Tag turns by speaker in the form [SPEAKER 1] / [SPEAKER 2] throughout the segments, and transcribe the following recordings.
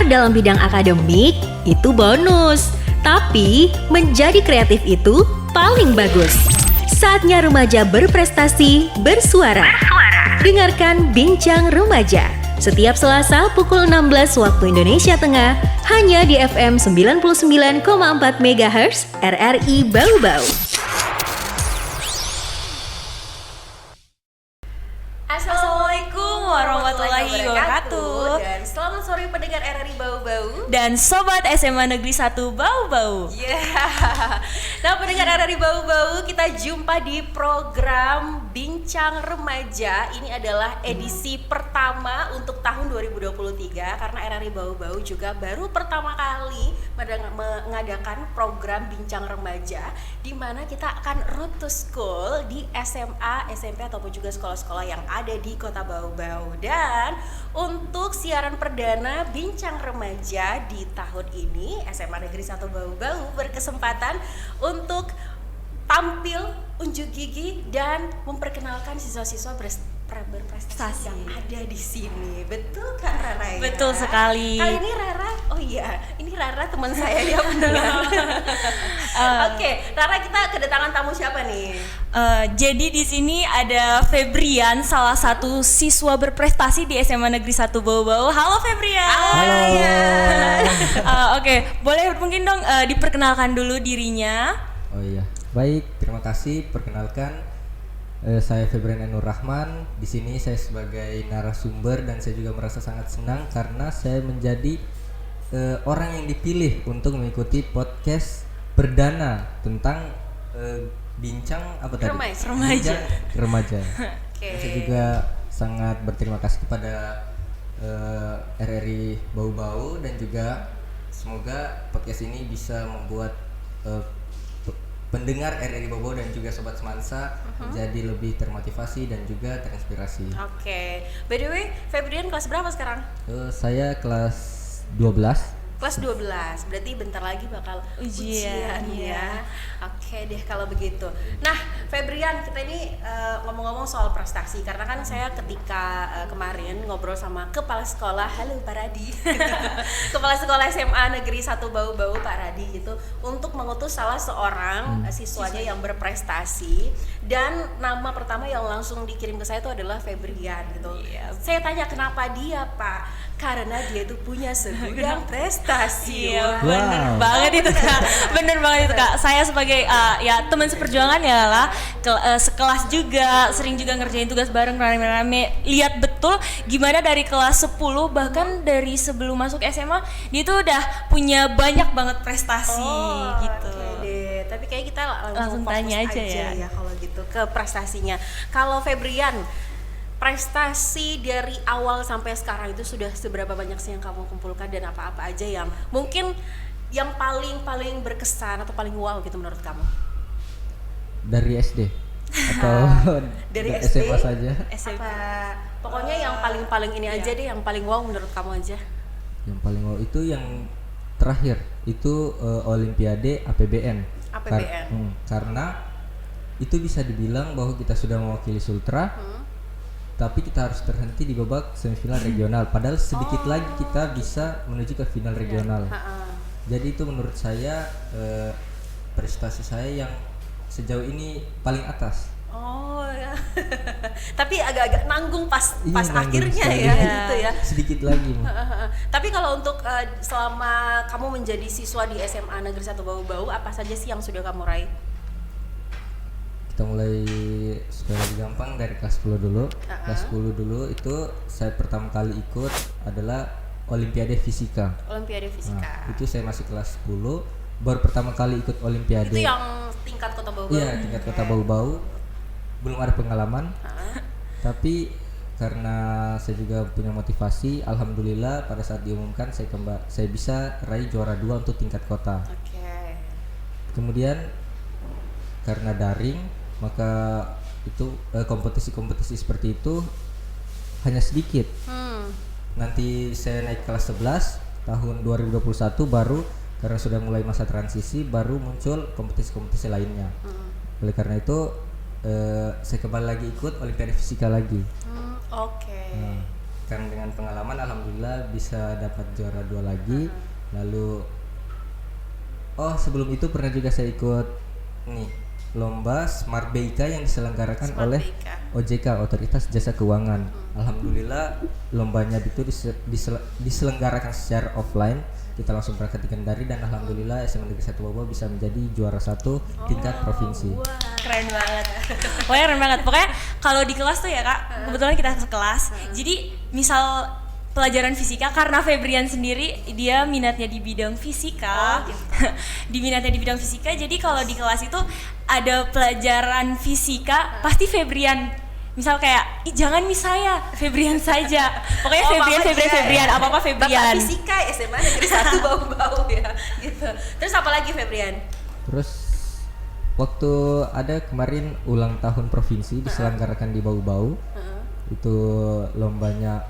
[SPEAKER 1] dalam bidang akademik itu bonus, tapi menjadi kreatif itu paling bagus. Saatnya remaja berprestasi, bersuara. Dengarkan Bincang Remaja setiap Selasa pukul 16 waktu Indonesia Tengah hanya di FM 99,4 MHz RRI Bau-Bau.
[SPEAKER 2] Assalamualaikum warahmatullahi wabarakatuh.
[SPEAKER 3] Dan selamat sore pendengar RRI Bau-Bau
[SPEAKER 2] Dan Sobat SMA Negeri 1 Bau-Bau.
[SPEAKER 3] Nah pendengar RRI Bau-Bau, kita jumpa di program Bincang Remaja. Ini adalah edisi pertama untuk tahun 2023. Karena RRI Bau-Bau juga baru pertama kali mengadakan program Bincang Remaja, di mana kita akan road to school di SMA, SMP ataupun juga sekolah-sekolah yang ada di Kota Bau-Bau. Dan untuk siaran perdana Bincang Remaja di tahun ini, SMA Negeri 1 Bau-Bau berkesempatan untuk tampil, unjuk gigi, dan memperkenalkan siswa-siswa berprestasi yang ada di sini. Betul kan Rara ya?
[SPEAKER 2] Betul sekali.
[SPEAKER 3] Kali ini Rara, oh iya, ini Rara teman saya ya pendengar. Oke, Rara, kita kedatangan tamu siapa nih?
[SPEAKER 2] Jadi di sini ada Febrian, salah satu siswa berprestasi di SMA Negeri 1 Bau-Bau. Halo Febrian.
[SPEAKER 3] Halo.
[SPEAKER 2] Oke, boleh mungkin dong diperkenalkan dulu dirinya.
[SPEAKER 4] Oh iya, baik, terima kasih. Perkenalkan, saya Febrian Nur Rahman. Di sini saya sebagai narasumber dan saya juga merasa sangat senang karena saya menjadi orang yang dipilih untuk mengikuti podcast perdana tentang bincang apa tadi? Bincang remaja.
[SPEAKER 3] Okay.
[SPEAKER 4] Saya juga sangat berterima kasih kepada RRI Bau-Bau dan juga semoga podcast ini bisa membuat pendengar RRI Bau-Bau dan juga Sobat Semansa menjadi lebih termotivasi dan juga terinspirasi.
[SPEAKER 3] Oke. By the way, Febrian kelas berapa sekarang?
[SPEAKER 4] Saya kelas 12.
[SPEAKER 3] Kelas 12, berarti bentar lagi bakal ujian ya. Oke deh kalau begitu. Nah, Febrian, kita ini ngomong-ngomong soal prestasi, karena kan saya ketika kemarin ngobrol sama kepala sekolah, halo Pak Radi, kepala sekolah SMA Negeri 1 Bau-Bau Pak Radi gitu, untuk mengutus salah seorang siswanya yang berprestasi, dan nama pertama yang langsung dikirim ke saya itu adalah Febrian gitu. Saya tanya kenapa dia Pak? Karena dia itu punya segudang prestasi.
[SPEAKER 2] Iya, bener banget itu Kak. Bener banget itu Kak. Saya sebagai ya teman seperjuangan ya lah, sekelas juga, sering juga ngerjain tugas bareng rame-rame. Lihat betul gimana dari kelas 10 bahkan dari sebelum masuk SMA dia tuh udah punya banyak banget prestasi gitu.
[SPEAKER 3] Oke deh. Tapi kayak kita
[SPEAKER 2] Langsung tanya aja ya
[SPEAKER 3] kalau gitu ke prestasinya. Kalau Febrian, prestasi dari awal sampai sekarang itu sudah seberapa banyak sih yang kamu kumpulkan, dan apa-apa aja yang mungkin yang paling berkesan atau paling wow gitu menurut kamu?
[SPEAKER 4] Dari SD atau
[SPEAKER 3] dari SD,
[SPEAKER 4] SMA saja?
[SPEAKER 3] Apa pokoknya yang paling ini aja deh, yang paling wow menurut kamu aja.
[SPEAKER 4] Yang paling wow itu yang terakhir itu Olimpiade APBN. Karena itu bisa dibilang bahwa kita sudah mewakili Sultra. Tapi kita harus terhenti di babak semifinal regional. Padahal sedikit lagi kita bisa menuju ke final regional. Jadi itu menurut saya prestasi saya yang sejauh ini paling atas.
[SPEAKER 3] Oh ya. Tapi agak-agak nanggung pas akhirnya
[SPEAKER 4] sekali.
[SPEAKER 3] ya gitu ya.
[SPEAKER 4] Sedikit lagi.
[SPEAKER 3] Tapi kalau untuk selama kamu menjadi siswa di SMA Negeri 1 Bau-Bau, apa saja sih yang sudah kamu raih?
[SPEAKER 4] Kita mulai supaya lebih gampang dari kelas 10 dulu. Kelas 10 dulu itu saya pertama kali ikut adalah Olimpiade Fisika.
[SPEAKER 3] Olimpiade Fisika.
[SPEAKER 4] Nah, itu saya masih kelas 10, baru pertama kali ikut Olimpiade.
[SPEAKER 3] Itu yang tingkat Kota Bau-Bau.
[SPEAKER 4] Iya, tingkat Kota Bau-Bau. Belum ada pengalaman. Tapi karena saya juga punya motivasi, alhamdulillah pada saat diumumkan saya bisa raih juara 2 untuk tingkat kota.
[SPEAKER 3] Oke.
[SPEAKER 4] Kemudian karena daring, maka itu kompetisi-kompetisi seperti itu hanya sedikit. Nanti saya naik kelas 11 tahun 2021 baru, karena sudah mulai masa transisi, baru muncul kompetisi-kompetisi lainnya. Oleh karena itu saya kembali lagi ikut Olimpiade Fisika lagi.
[SPEAKER 3] Oke.
[SPEAKER 4] Karena dengan pengalaman alhamdulillah bisa dapat juara 2 lagi. Lalu sebelum itu pernah juga saya ikut nih lomba Smart BIK yang diselenggarakan oleh OJK, Otoritas Jasa Keuangan. Alhamdulillah lombanya itu diselenggarakan secara offline. Kita langsung berangkat di Kendari dan alhamdulillah SMA Negeri 1 Bau Bau bisa menjadi juara 1 tingkat provinsi.
[SPEAKER 2] Keren banget. Pokoknya keren banget. Pokoknya kalau di kelas tuh ya Kak, kebetulan kita sekelas. Jadi misal pelajaran fisika, karena Febrian sendiri dia minatnya di bidang fisika. Di minatnya di bidang fisika, jadi kalau di kelas itu ada pelajaran fisika, pasti Febrian. Misal kayak, jangan nih saya, Febrian saja. Pokoknya Febrian, apa-apa Febrian.
[SPEAKER 3] Bapak fisika SMA Negeri 1 Bau Bau ya, gitu. Terus apa lagi Febrian?
[SPEAKER 4] Terus waktu ada kemarin ulang tahun provinsi diselenggarakan di Bau Bau, itu lombanya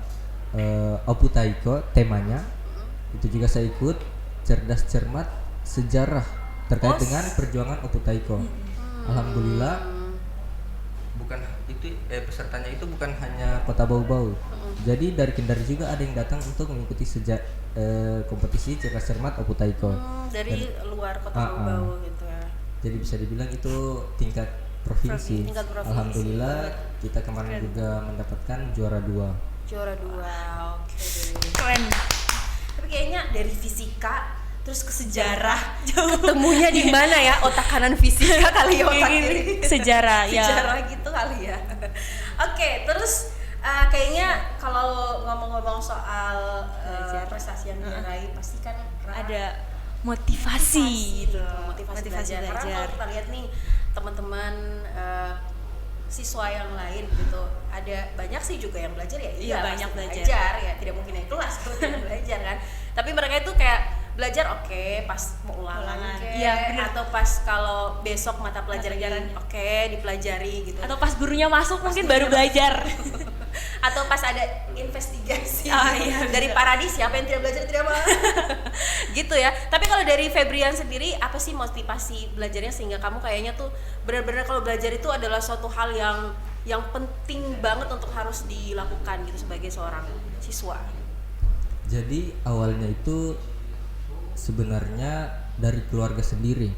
[SPEAKER 4] Oputaiko temanya, itu juga saya ikut, cerdas cermat sejarah terkait dengan perjuangan Oputaiko. Alhamdulillah pesertanya itu bukan hanya Kota Bau Bau. Jadi dari Kendari juga ada yang datang untuk mengikuti kompetisi cerdas cermat Oputaiko.
[SPEAKER 3] Dari luar Kota Bau Bau gitu ya.
[SPEAKER 4] Jadi bisa dibilang itu tingkat provinsi. Alhamdulillah kita kemarin juga mendapatkan juara 2.
[SPEAKER 3] Juara 2. Oke.
[SPEAKER 2] Keren.
[SPEAKER 3] Tapi kayaknya dari fisika terus ke sejarah ketemunya di mana ya, otak kanan fisika kali ya, otak kiri
[SPEAKER 2] sejarah ya,
[SPEAKER 3] sejarah gitu kali ya. Oke, terus kayaknya kalau ngomong-ngomong soal prestasi yang diraih pasti kan
[SPEAKER 2] ada motivasi gitu,
[SPEAKER 3] motivasi belajar. Karena kalau kita lihat nih teman-teman siswa yang lain gitu, ada banyak sih juga yang belajar ya,
[SPEAKER 2] iya banyak belajar
[SPEAKER 3] ya, tidak mungkin naik kelas kalau tidak belajar kan. Tapi mereka itu kayak belajar pas mau ulangan atau pas kalau besok mata pelajaran dipelajari gitu,
[SPEAKER 2] atau pas gurunya masuk mungkin baru belajar
[SPEAKER 3] atau pas ada investigasi
[SPEAKER 2] iya,
[SPEAKER 3] dari Paradis, siapa yang tidak belajar tidak mau gitu ya. Tapi kalau dari Febrian sendiri, apa sih motivasi belajarnya sehingga kamu kayaknya tuh benar-benar kalau belajar itu adalah suatu hal yang penting banget untuk harus dilakukan gitu sebagai seorang siswa?
[SPEAKER 4] Jadi awalnya itu sebenarnya dari keluarga sendiri,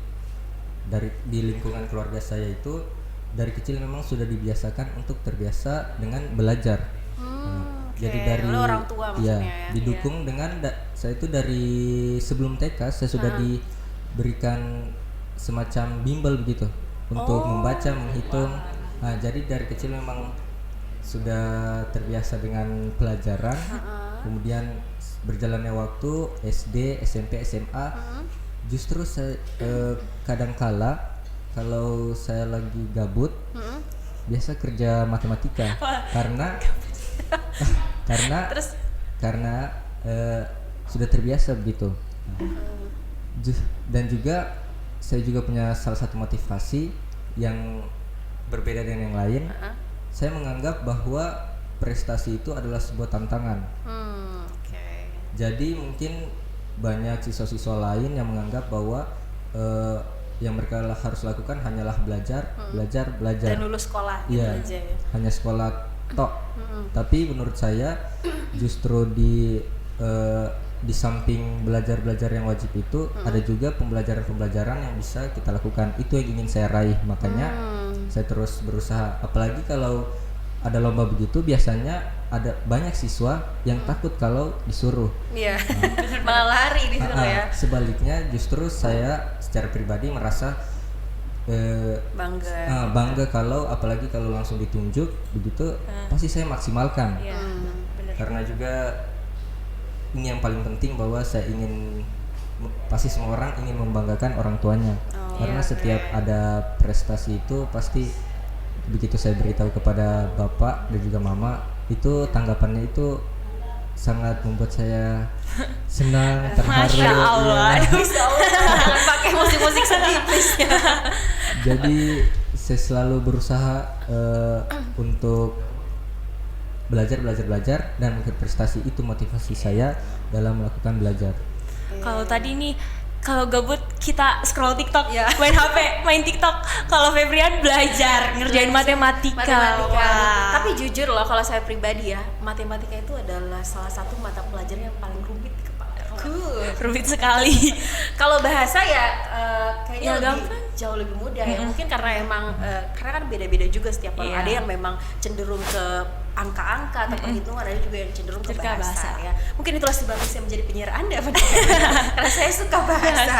[SPEAKER 4] di lingkungan keluarga saya itu dari kecil memang sudah dibiasakan untuk terbiasa dengan belajar. Jadi dari
[SPEAKER 3] orang tua maksudnya
[SPEAKER 4] didukung dengan saya itu dari sebelum TK saya sudah diberikan semacam bimbel begitu untuk membaca, menghitung. Nah, jadi dari kecil memang sudah terbiasa dengan pelajaran. Kemudian berjalannya waktu SD, SMP, SMA, justru saya kadangkala kalau saya lagi gabut, biasa kerja matematika karena sudah terbiasa begitu. Dan juga saya juga punya salah satu motivasi yang berbeda dengan yang lain. Saya menganggap bahwa prestasi itu adalah sebuah tantangan. Jadi mungkin banyak siswa-siswa lain yang menganggap bahwa yang mereka harus lakukan hanyalah belajar.
[SPEAKER 3] Dan lulus sekolah gitu aja ya.
[SPEAKER 4] Hanya sekolah tok. Tapi menurut saya justru di samping belajar yang wajib itu ada juga pembelajaran yang bisa kita lakukan. Itu yang ingin saya raih. Makanya saya terus berusaha. Apalagi kalau ada lomba begitu, biasanya ada banyak siswa yang takut kalau disuruh.
[SPEAKER 3] Iya. Malah lari disuruh ya.
[SPEAKER 4] Sebaliknya justru saya secara pribadi merasa bangga kalau apalagi kalau langsung ditunjuk begitu, pasti saya maksimalkan. Karena juga ini yang paling penting bahwa saya pasti semua orang ingin membanggakan orang tuanya. Karena setiap ada prestasi itu pasti begitu saya beritahu kepada bapak dan juga mama, itu tanggapannya itu sangat membuat saya senang, terharu.
[SPEAKER 2] Masya Allah,
[SPEAKER 3] jangan pakai musik-musik sedih please ya.
[SPEAKER 4] Jadi saya selalu berusaha untuk belajar dan berprestasi. Itu motivasi saya dalam melakukan belajar.
[SPEAKER 2] Kalau tadi nih kalau gabut kita scroll TikTok,
[SPEAKER 3] Ya.
[SPEAKER 2] main HP, main TikTok. Kalau Febrian belajar, ngerjain matematika. Wah.
[SPEAKER 3] Tapi jujur loh, kalau saya pribadi ya, matematika itu adalah salah satu mata pelajaran yang paling rumit di kepala.
[SPEAKER 2] Rumit sekali.
[SPEAKER 3] Kalau bahasa ya kayaknya
[SPEAKER 2] Ya,
[SPEAKER 3] jauh lebih mudah ya. Mungkin karena emang karena kan beda-beda juga setiap orang.
[SPEAKER 2] Iya.
[SPEAKER 3] Ada yang memang cenderung ke angka-angka atau perhitungan, ada juga yang cenderung ke
[SPEAKER 2] Cerita
[SPEAKER 3] bahasa,
[SPEAKER 2] bahasa.
[SPEAKER 3] ya. Mungkin itulah sebabnya saya menjadi penyiar Anda karena saya suka bahasa.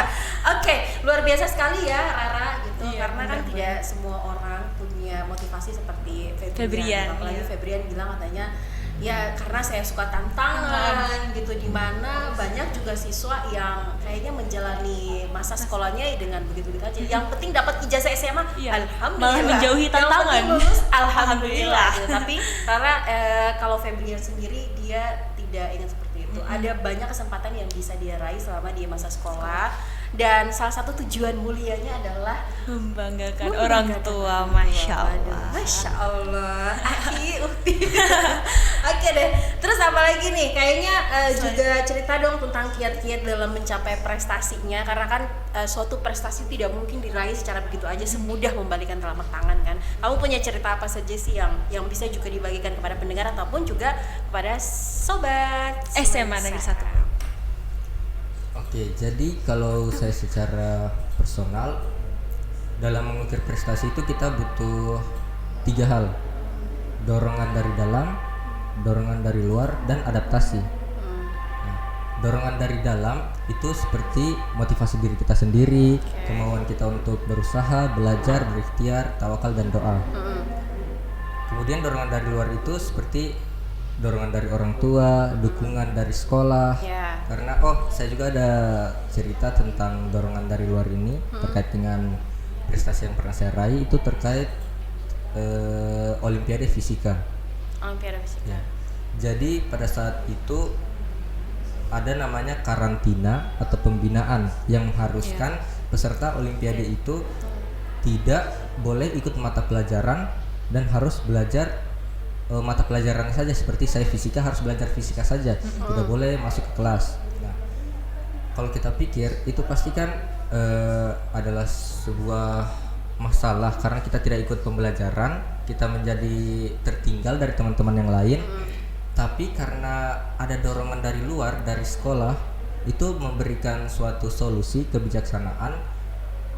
[SPEAKER 3] Oke, luar biasa sekali ya Rara gitu.
[SPEAKER 2] Iya,
[SPEAKER 3] Karena kan
[SPEAKER 2] benar-benar.
[SPEAKER 3] tidak semua orang punya motivasi seperti
[SPEAKER 2] Febrian,
[SPEAKER 3] Febrian. Apalagi
[SPEAKER 2] iya.
[SPEAKER 3] Febrian bilang katanya ya karena saya suka tantangan gitu, dimana banyak juga siswa yang kayaknya menjalani masa sekolahnya dengan begitu-begitu aja. Yang penting dapat ijazah SMA,
[SPEAKER 2] Iya.
[SPEAKER 3] alhamdulillah.
[SPEAKER 2] Malah menjauhi
[SPEAKER 3] Yang
[SPEAKER 2] tantangan.
[SPEAKER 3] penting lulus, alhamdulillah.
[SPEAKER 2] Alhamdulillah.
[SPEAKER 3] Gitu. Tapi karena kalau Febrian sendiri dia tidak ingin seperti itu. Ada banyak kesempatan yang bisa dia raih selama dia masa sekolah. Dan salah satu tujuan mulianya adalah
[SPEAKER 2] Membanggakan orang tua, Masya
[SPEAKER 3] Aduh,
[SPEAKER 2] Allah.
[SPEAKER 3] Masya Allah. Aki, Ukti. Oke deh. Terus apa lagi nih? Kayaknya juga cerita dong tentang kiat-kiat dalam mencapai prestasinya. Karena kan suatu prestasi tidak mungkin diraih secara begitu aja, semudah membalikan telapak tangan kan. Kamu punya cerita apa saja sih yang bisa juga dibagikan kepada pendengar ataupun juga kepada sobat
[SPEAKER 2] SMA Negeri 1.
[SPEAKER 4] Oke, jadi kalau saya secara personal dalam mengukir prestasi itu kita butuh 3 hal: dorongan dari dalam, dorongan dari luar, dan adaptasi. Nah, dorongan dari dalam itu seperti motivasi diri kita sendiri, kemauan kita untuk berusaha, belajar, berikhtiar, tawakal, dan doa. Kemudian dorongan dari luar itu seperti dorongan dari orang tua, dukungan dari sekolah.
[SPEAKER 3] Ya.
[SPEAKER 4] Karena saya juga ada cerita tentang dorongan dari luar ini terkait dengan prestasi yang pernah saya raih, itu terkait Olimpiade Fisika.
[SPEAKER 3] Olimpiade Fisika.
[SPEAKER 4] Ya. Jadi pada saat itu ada namanya karantina atau pembinaan yang mengharuskan peserta Olimpiade itu tidak boleh ikut mata pelajaran dan harus belajar mata pelajaran saja. Seperti saya fisika harus belajar fisika saja, tidak boleh masuk ke kelas. Nah, kalau kita pikir itu pasti kan adalah sebuah masalah karena kita tidak ikut pembelajaran, kita menjadi tertinggal dari teman-teman yang lain. Tapi karena ada dorongan dari luar, dari sekolah, itu memberikan suatu solusi kebijaksanaan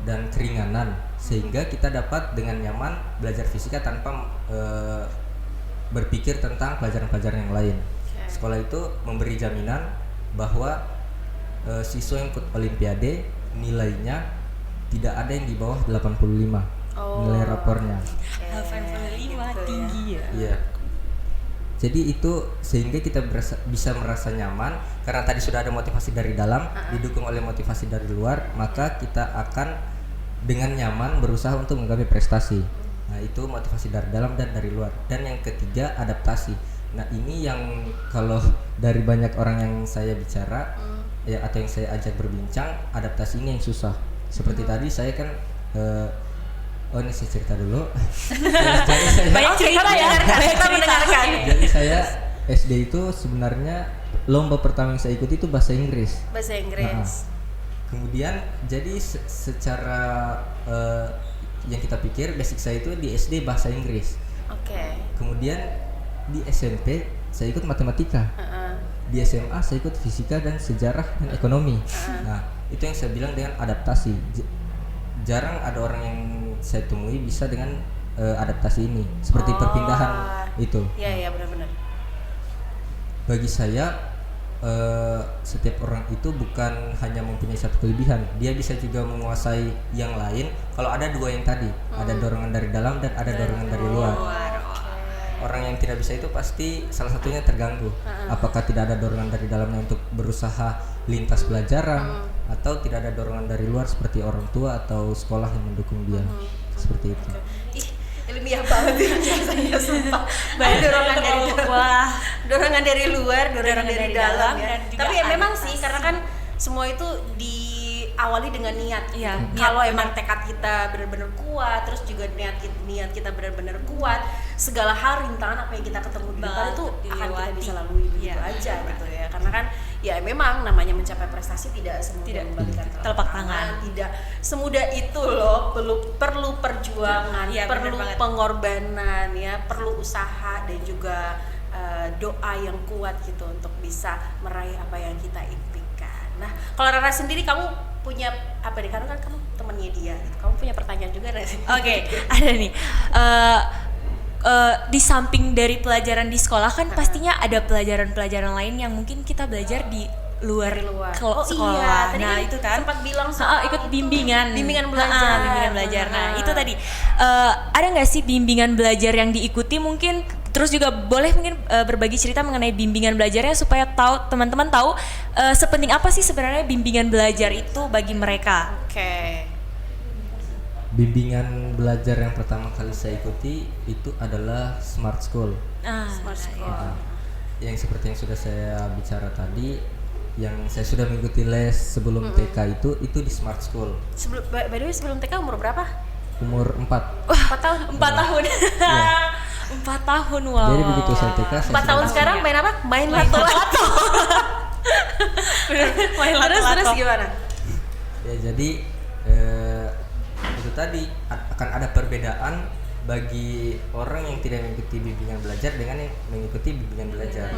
[SPEAKER 4] dan keringanan sehingga kita dapat dengan nyaman belajar fisika tanpa berpikir tentang pelajaran-pelajaran yang lain. Sekolah itu memberi jaminan bahwa siswa yang ikut Olimpiade nilainya tidak ada yang di bawah 85 nilai rapornya.
[SPEAKER 2] 85 tinggi ya.
[SPEAKER 4] Iya. Jadi itu sehingga kita bisa merasa nyaman karena tadi sudah ada motivasi dari dalam, didukung oleh motivasi dari luar, maka kita akan dengan nyaman berusaha untuk menggapai prestasi. Nah, itu motivasi dari dalam dan dari luar. Dan yang ketiga, adaptasi. Nah, ini yang kalau dari banyak orang yang saya bicara ya atau yang saya ajak berbincang, adaptasi ini yang susah. Seperti tadi saya kan ini saya cerita dulu. Jadi saya,
[SPEAKER 2] Banyak cerita ya.
[SPEAKER 3] Kita mendengarkan.
[SPEAKER 4] jadi saya SD itu sebenarnya lomba pertama yang saya ikuti itu bahasa Inggris.
[SPEAKER 3] Bahasa Inggris.
[SPEAKER 4] Kemudian jadi secara yang kita pikir basic saya itu di SD bahasa Inggris.
[SPEAKER 3] Oke.
[SPEAKER 4] Kemudian di SMP saya ikut matematika. Di SMA saya ikut fisika dan sejarah dan ekonomi. Nah, itu yang saya bilang dengan adaptasi. Jarang ada orang yang saya temui bisa dengan adaptasi ini, seperti perpindahan itu.
[SPEAKER 3] Iya, benar-benar.
[SPEAKER 4] Bagi saya setiap orang itu bukan hanya mempunyai satu kelebihan, dia bisa juga menguasai yang lain. Kalau ada dua yang tadi, ada dorongan dari dalam dan ada dorongan dari luar. Orang yang tidak bisa itu pasti salah satunya terganggu. Apakah tidak ada dorongan dari dalamnya untuk berusaha lintas pelajaran, atau tidak ada dorongan dari luar seperti orang tua atau sekolah yang mendukung dia. Seperti itu.
[SPEAKER 3] Ih, ilmiah banget rasanya sumpah.
[SPEAKER 2] Banyak
[SPEAKER 3] Dorongan dari
[SPEAKER 2] wah.
[SPEAKER 3] dorongan dari luar, dorongan dari dalam ya.
[SPEAKER 2] dan juga
[SPEAKER 3] Tapi ya memang
[SPEAKER 2] adaptasi.
[SPEAKER 3] sih karena kan semua itu diawali dengan niat.
[SPEAKER 2] Iya,
[SPEAKER 3] Kalau
[SPEAKER 2] niat,
[SPEAKER 3] emang tekad kita benar-benar kuat, terus juga niat kita benar-benar kuat, segala hal rintangan apa yang kita ketemu di depan
[SPEAKER 2] Bakal
[SPEAKER 3] itu akan kita
[SPEAKER 2] dilewati.
[SPEAKER 3] bisa lalui begitu
[SPEAKER 2] Iya.
[SPEAKER 3] aja gitu ya. karena kan ya memang namanya mencapai prestasi tidak semudah membalikan
[SPEAKER 2] telapak tangan,
[SPEAKER 3] tidak semudah itu loh, perlu perjuangan,
[SPEAKER 2] ya,
[SPEAKER 3] perlu pengorbanan ya, perlu usaha dan juga doa yang kuat gitu untuk bisa meraih apa yang kita impikan. Nah, kalau Rara sendiri kamu punya apa nih? Karena kan kamu temannya dia, gitu. Kamu punya pertanyaan juga nggak sih?
[SPEAKER 2] Oke, ada nih. Di samping dari pelajaran di sekolah kan pastinya ada pelajaran-pelajaran lain yang mungkin kita belajar di luar sekolah.
[SPEAKER 3] Iya, tadi
[SPEAKER 2] nah itu kan
[SPEAKER 3] sempat bilang soal
[SPEAKER 2] ikut bimbingan
[SPEAKER 3] belajar.
[SPEAKER 2] Nah itu tadi ada nggak sih bimbingan belajar yang diikuti mungkin? Terus juga boleh mungkin berbagi cerita mengenai bimbingan belajarnya supaya teman-teman tahu sepenting apa sih sebenarnya bimbingan belajar itu bagi mereka.
[SPEAKER 3] Oke.
[SPEAKER 4] Bimbingan belajar yang pertama kali saya ikuti itu adalah Smart School.
[SPEAKER 3] Smart School.
[SPEAKER 4] Yang seperti yang sudah saya bicara tadi, yang saya sudah mengikuti les sebelum TK itu di Smart School.
[SPEAKER 3] By the way, sebelum TK umur berapa?
[SPEAKER 4] Umur 4.
[SPEAKER 3] 4 tahun.
[SPEAKER 2] 4 tahun. 4 tahun, wow.
[SPEAKER 4] Jadi begitu saya TK,
[SPEAKER 3] 4 tahun sekarang main apa? Main lato-lato.
[SPEAKER 2] Main
[SPEAKER 3] Terus gimana?
[SPEAKER 4] Ya jadi itu tadi akan ada perbedaan bagi orang yang tidak mengikuti bimbingan belajar dengan yang mengikuti bimbingan belajar.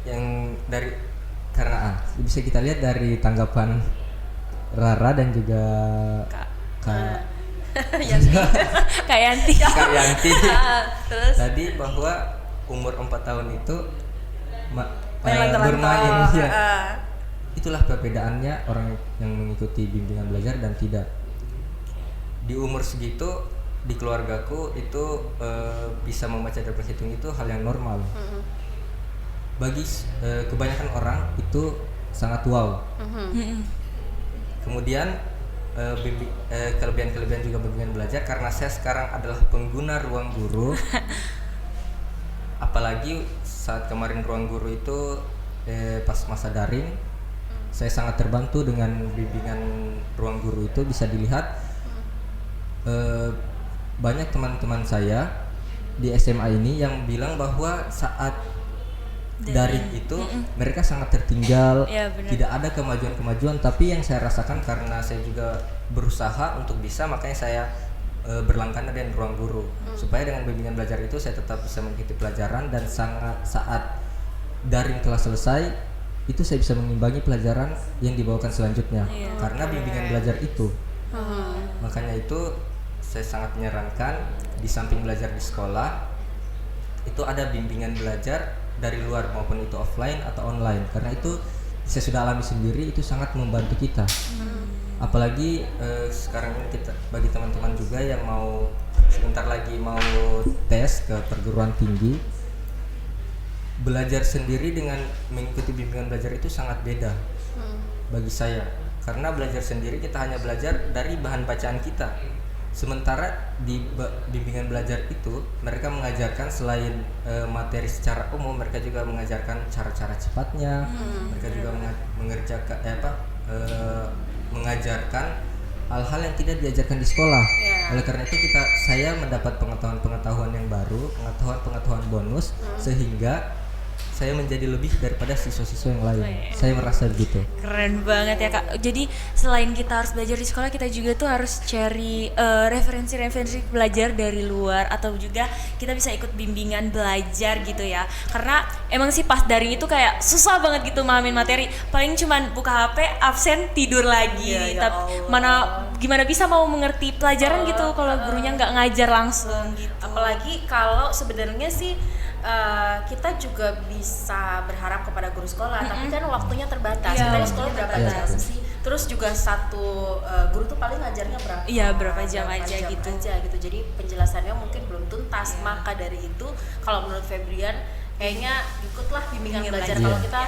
[SPEAKER 4] Yang dari karena bisa kita lihat dari tanggapan Rara dan juga Kak
[SPEAKER 2] Yanti.
[SPEAKER 3] Terus
[SPEAKER 4] tadi bahwa umur 4 tahun itu
[SPEAKER 3] bermain
[SPEAKER 4] ya. Itulah perbedaannya orang yang mengikuti bimbingan belajar dan tidak. Di umur segitu di keluargaku itu bisa membaca dan berhitung itu hal yang normal. Bagi kebanyakan orang itu sangat wow. Kemudian kelebihan-kelebihan juga bimbingan belajar karena saya sekarang adalah pengguna ruang guru. Apalagi saat kemarin ruang guru itu pas masa daring, saya sangat terbantu dengan bimbingan ruang guru itu. Bisa dilihat banyak teman-teman saya di SMA ini yang bilang bahwa saat daring itu mereka sangat tertinggal,
[SPEAKER 2] ya,
[SPEAKER 4] tidak ada kemajuan-kemajuan. Tapi yang saya rasakan karena saya juga berusaha untuk bisa, makanya saya berlangganan dengan ruang guru supaya dengan bimbingan belajar itu saya tetap bisa mengikuti pelajaran dan saat daring kelas selesai itu saya bisa mengimbangi pelajaran yang dibawakan selanjutnya karena bimbingan belajar itu. Makanya itu saya sangat menyarankan di samping belajar di sekolah itu ada bimbingan belajar dari luar maupun itu offline atau online, karena itu saya sudah alami sendiri, itu sangat membantu kita. Apalagi sekarang ini kita bagi teman-teman juga yang mau sebentar lagi mau tes ke perguruan tinggi, belajar sendiri dengan mengikuti bimbingan belajar itu sangat beda bagi saya, karena belajar sendiri kita hanya belajar dari bahan bacaan kita. Sementara di bimbingan belajar itu mereka mengajarkan selain materi secara umum, mereka juga mengajarkan cara-cara cepatnya, mereka juga mengerjakan mengajarkan hal-hal yang tidak diajarkan di sekolah. Oleh karena itu saya mendapat pengetahuan yang baru, pengetahuan bonus, sehingga saya menjadi lebih daripada siswa-siswa yang lain. Saya merasa begitu.
[SPEAKER 2] Keren banget ya Kak. Jadi selain kita harus belajar di sekolah, kita juga tuh harus cari referensi-referensi belajar dari luar, atau juga kita bisa ikut bimbingan belajar gitu ya. Karena emang sih pas daring itu kayak susah banget gitu mahamin materi. Paling cuman buka HP, absen, tidur lagi. Tapi gimana bisa mau mengerti pelajaran gitu kalau gurunya nggak ngajar langsung gitu.
[SPEAKER 3] Apalagi kalau sebenarnya sih kita juga bisa berharap kepada guru sekolah, tapi kan waktunya terbatas. Kita di sekolah berapa jam sih? Terus juga satu guru tuh paling ngajarnya berapa?
[SPEAKER 2] Iya, berapa jam aja gitu.
[SPEAKER 3] Jadi penjelasannya mungkin belum tuntas. Maka dari itu, kalau menurut Febrian, kayaknya ikutlah bimbingan belajar. Kalau kita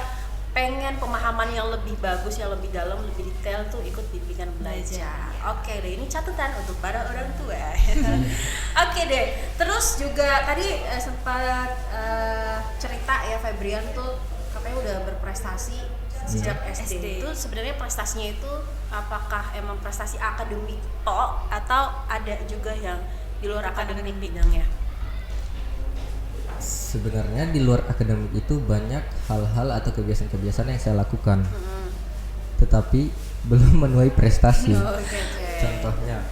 [SPEAKER 3] pengen pemahaman yang lebih bagus, yang lebih dalam, lebih detail tuh ikut bimbingan belajar. Oke deh, ini catatan untuk para orang tua. Oke deh, terus juga tadi sempat cerita ya Febrian tuh katanya udah berprestasi sejak SD. Itu sebenarnya prestasinya itu apakah emang prestasi akademik toh atau ada juga yang di luar akademik bidangnya?
[SPEAKER 4] Sebenarnya di luar akademik itu banyak hal-hal atau kebiasaan-kebiasaan yang saya lakukan, tetapi belum menuai prestasi. Contohnya,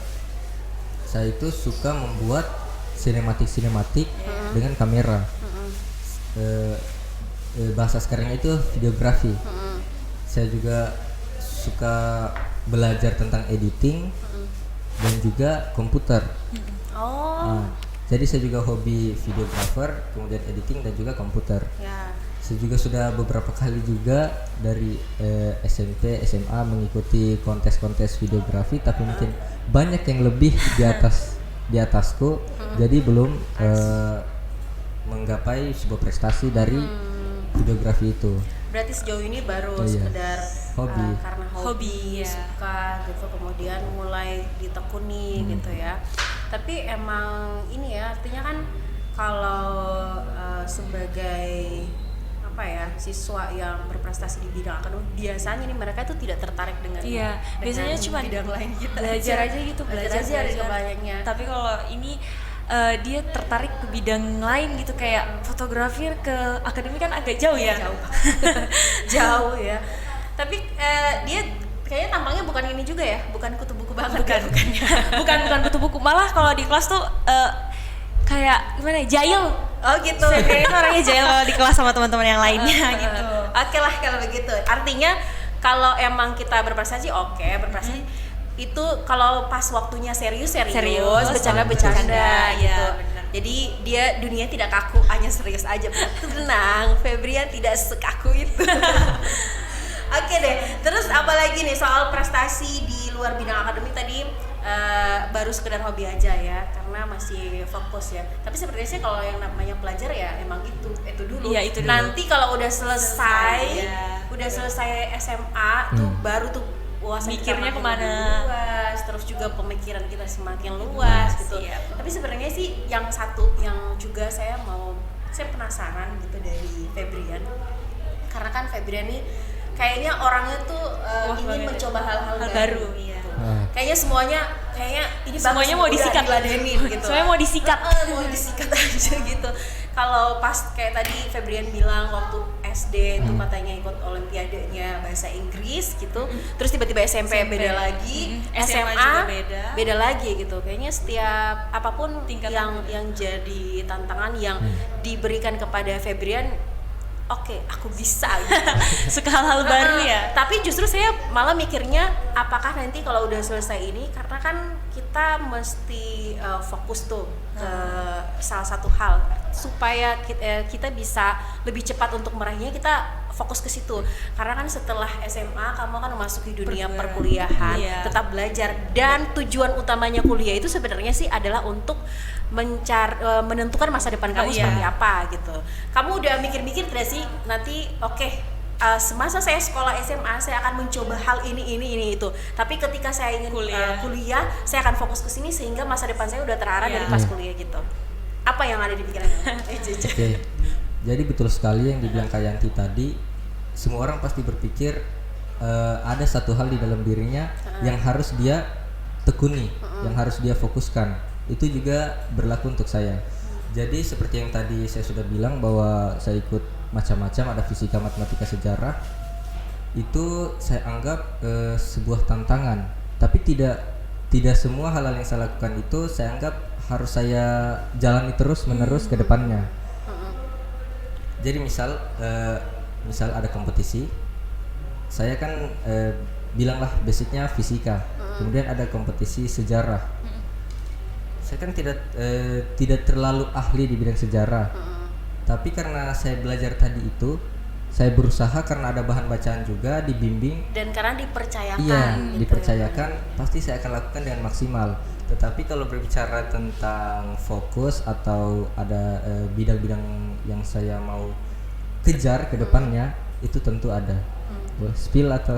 [SPEAKER 4] saya itu suka membuat sinematik dengan kamera. Bahasa sekarang itu videografi. Saya juga suka belajar tentang editing dan juga komputer. Nah, jadi saya juga hobi videographer, kemudian editing dan juga komputer. Saya juga sudah beberapa kali juga dari SMP, SMA mengikuti kontes-kontes videografi, tapi mungkin banyak yang lebih di atasku, jadi belum menggapai sebuah prestasi dari videografi itu.
[SPEAKER 3] Berarti sejauh ini baru sekedar
[SPEAKER 4] hobi.
[SPEAKER 3] Karena hobi suka gitu, kemudian mulai ditekuni gitu ya. Tapi emang ini ya, artinya kan kalau sebagai siswa yang berprestasi di bidang akademik, biasanya nih mereka itu tidak tertarik dengan
[SPEAKER 2] biasanya cuma
[SPEAKER 3] bidang lain gitu,
[SPEAKER 2] belajar aja gitu, belajar
[SPEAKER 3] kebanyakannya.
[SPEAKER 2] Tapi kalau ini dia tertarik ke bidang lain gitu, kayak fotografi ke akademik kan agak jauh ya.
[SPEAKER 3] Jauh ya. Tapi dia kayaknya tampangnya bukan ini juga ya, bukan kutu buku banget.
[SPEAKER 2] bukan kutu buku, malah kalau di kelas tuh kayak gimana, jahil.
[SPEAKER 3] Oh gitu.
[SPEAKER 2] Kayaknya orangnya jahil kalau di kelas sama teman-teman yang lainnya gitu.
[SPEAKER 3] Oke lah kalau begitu. Artinya kalau emang kita berprestasi, berprestasi itu kalau pas waktunya serius, bercanda gitu. Jadi dia dunia tidak kaku, hanya serius aja. Tenang, Febrian tidak sekaku itu. Oke deh. Terus apalagi nih soal prestasi di luar bidang akademik tadi? Baru sekedar hobi aja ya, karena masih fokus ya. Tapi sebenarnya sih kalau yang namanya pelajar ya emang itu dulu.
[SPEAKER 2] Iya, itu dulu.
[SPEAKER 3] Nanti kalau udah selesai SMA tuh baru tuh wawasan
[SPEAKER 2] mikirnya
[SPEAKER 3] kita
[SPEAKER 2] kemana
[SPEAKER 3] luas, terus juga pemikiran kita semakin luas gitu. Tapi sebenarnya sih yang satu yang juga saya penasaran gitu dari Febrian, karena kan Febrian nih kayaknya orangnya tuh ingin mencoba hal-hal baru. Kayaknya semuanya ini
[SPEAKER 2] semuanya mau disikat,
[SPEAKER 3] diladenin gitu.
[SPEAKER 2] Semuanya mau disikat.
[SPEAKER 3] Mau disikat aja gitu. Kalau pas kayak tadi Febrian bilang waktu SD itu katanya ikut olimpiadenya bahasa Inggris gitu. Terus tiba-tiba SMP beda lagi, SMA juga beda lagi gitu. Kayaknya setiap apapun yang jadi tantangan yang diberikan kepada Febrian, oke, aku bisa gitu.
[SPEAKER 2] Suka hal-hal baru ya.
[SPEAKER 3] Tapi justru saya malah mikirnya, apakah nanti kalau udah selesai ini, karena kan kita mesti fokus tuh ke salah satu hal supaya kita bisa lebih cepat untuk meraihnya, kita fokus ke situ. Karena kan setelah SMA kamu kan memasuki dunia perkuliahan, tetap belajar, dan tujuan utamanya kuliah itu sebenarnya sih adalah untuk menentukan masa depan kamu seperti apa gitu. Kamu udah mikir-mikir tidak sih nanti semasa saya sekolah SMA saya akan mencoba hal ini itu. Tapi ketika saya ingin kuliah, saya akan fokus ke sini sehingga masa depan saya udah terarah dari pas kuliah gitu. Apa yang ada di pikiran kamu?
[SPEAKER 4] Oke. Jadi betul sekali yang dibilang Kak Yanti tadi. Semua orang pasti berpikir ada satu hal di dalam dirinya yang harus dia tekuni, yang harus dia fokuskan. Itu juga berlaku untuk saya. Jadi seperti yang tadi saya sudah bilang bahwa saya ikut macam-macam, ada fisika, matematika, sejarah. Itu saya anggap sebuah tantangan. Tapi tidak semua hal-hal yang saya lakukan itu saya anggap harus saya jalani terus-menerus ke depannya. Jadi misal ada kompetisi, saya kan bilanglah basicnya fisika, kemudian ada kompetisi sejarah. Saya kan tidak terlalu ahli di bidang sejarah, tapi karena saya belajar tadi itu, saya berusaha karena ada bahan bacaan juga, dibimbing,
[SPEAKER 3] dan karena dipercayakan.
[SPEAKER 4] Iya,
[SPEAKER 3] gitu
[SPEAKER 4] dipercayakan, pasti saya akan lakukan dengan maksimal. Tetapi kalau berbicara tentang fokus atau ada bidang-bidang yang saya mau kejar ke depannya, itu tentu ada. Boleh spill atau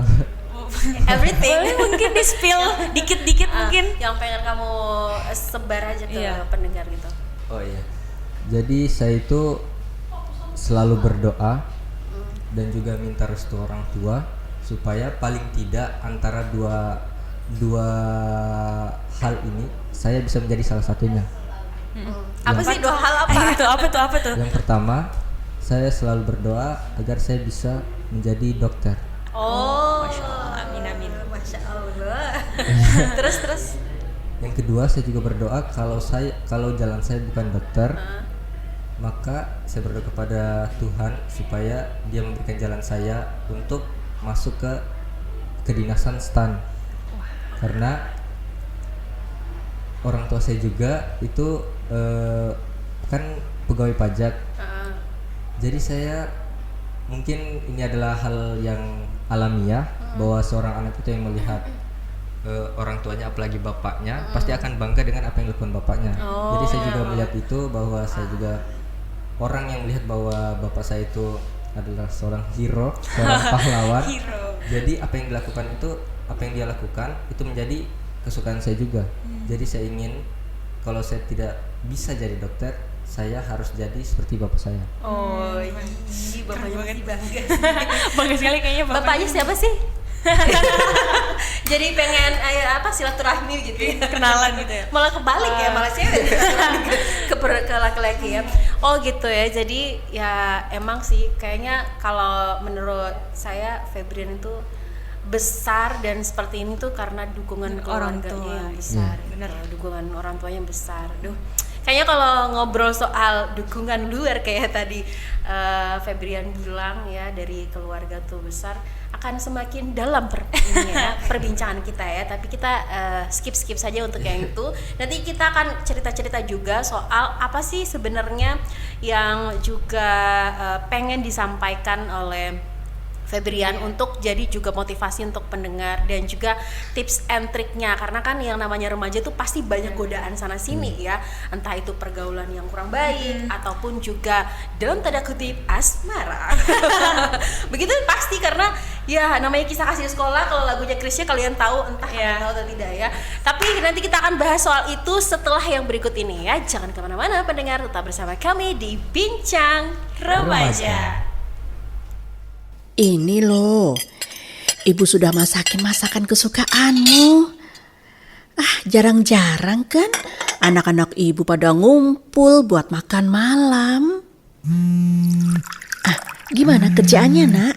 [SPEAKER 3] everything?
[SPEAKER 2] Boleh mungkin di spill dikit-dikit mungkin.
[SPEAKER 3] Yang pengen kamu sebar aja ke pendengar gitu.
[SPEAKER 4] Oh iya. Jadi saya itu selalu berdoa dan juga minta restu orang tua supaya paling tidak antara dua hal ini saya bisa menjadi salah satunya.
[SPEAKER 3] Apa sih 2 hal apa?
[SPEAKER 2] Apa tuh?
[SPEAKER 4] Yang pertama, saya selalu berdoa agar saya bisa menjadi dokter.
[SPEAKER 3] Oh,
[SPEAKER 2] Masya Allah, amin.
[SPEAKER 3] Masya Allah. Terus.
[SPEAKER 4] Yang kedua, saya juga berdoa kalau jalan saya bukan dokter, maka saya berdoa kepada Tuhan supaya Dia memberikan jalan saya untuk masuk ke kedinasan STAN. Karena orang tua saya juga itu kan pegawai pajak. Jadi saya mungkin ini adalah hal yang alamiah bahwa seorang anak itu yang melihat orang tuanya, apalagi bapaknya, pasti akan bangga dengan apa yang dilakukan bapaknya. Jadi saya juga melihat itu, bahwa saya juga orang yang melihat bahwa bapak saya itu adalah seorang hero, seorang pahlawan. Jadi apa yang dilakukan itu, apa yang dia lakukan itu menjadi kesukaan saya juga. Jadi saya ingin kalau saya tidak bisa jadi dokter, saya harus jadi seperti bapak saya.
[SPEAKER 3] Oh, bapaknya masih bangga.
[SPEAKER 2] Bangga sekali kayaknya
[SPEAKER 3] Bapaknya siapa sih? Jadi pengen silaturahmi gitu ya.
[SPEAKER 2] kenalan gitu ya.
[SPEAKER 3] Malah kebalik ya, malah cewek ke laki-laki ya. Oh gitu ya. Jadi ya emang sih kayaknya kalau menurut saya Febrian itu besar dan seperti ini tuh karena dukungan
[SPEAKER 2] Orang
[SPEAKER 3] keluarganya
[SPEAKER 2] tua.
[SPEAKER 3] yang besar.
[SPEAKER 2] Bener.
[SPEAKER 3] Dukungan orang tuanya yang besar. Duh. Kayaknya kalau ngobrol soal dukungan luar kayak tadi Febrian bilang ya, dari keluarga tuh besar, akan semakin dalam perbincangan kita ya. Tapi kita skip saja untuk yang itu. Nanti kita akan cerita-cerita juga soal apa sih sebenarnya yang juga pengen disampaikan oleh Febrian untuk jadi juga motivasi untuk pendengar, dan juga tips and triknya, karena kan yang namanya remaja itu pasti banyak godaan sana sini ya, entah itu pergaulan yang kurang baik ataupun juga dalam tanda kutip asmara. Begitu pasti, karena ya namanya kisah kasih di sekolah. Kalau lagunya Krisya kalian tahu, entah kalian tahu atau tidak ya. Tapi nanti kita akan bahas soal itu setelah yang berikut ini ya. Jangan kemana-mana pendengar, tetap bersama kami di Bincang Remaja.
[SPEAKER 5] Ini loh, ibu sudah masakin masakan kesukaanmu. Jarang-jarang kan anak-anak ibu pada ngumpul buat makan malam. Gimana kerjaannya, Nak?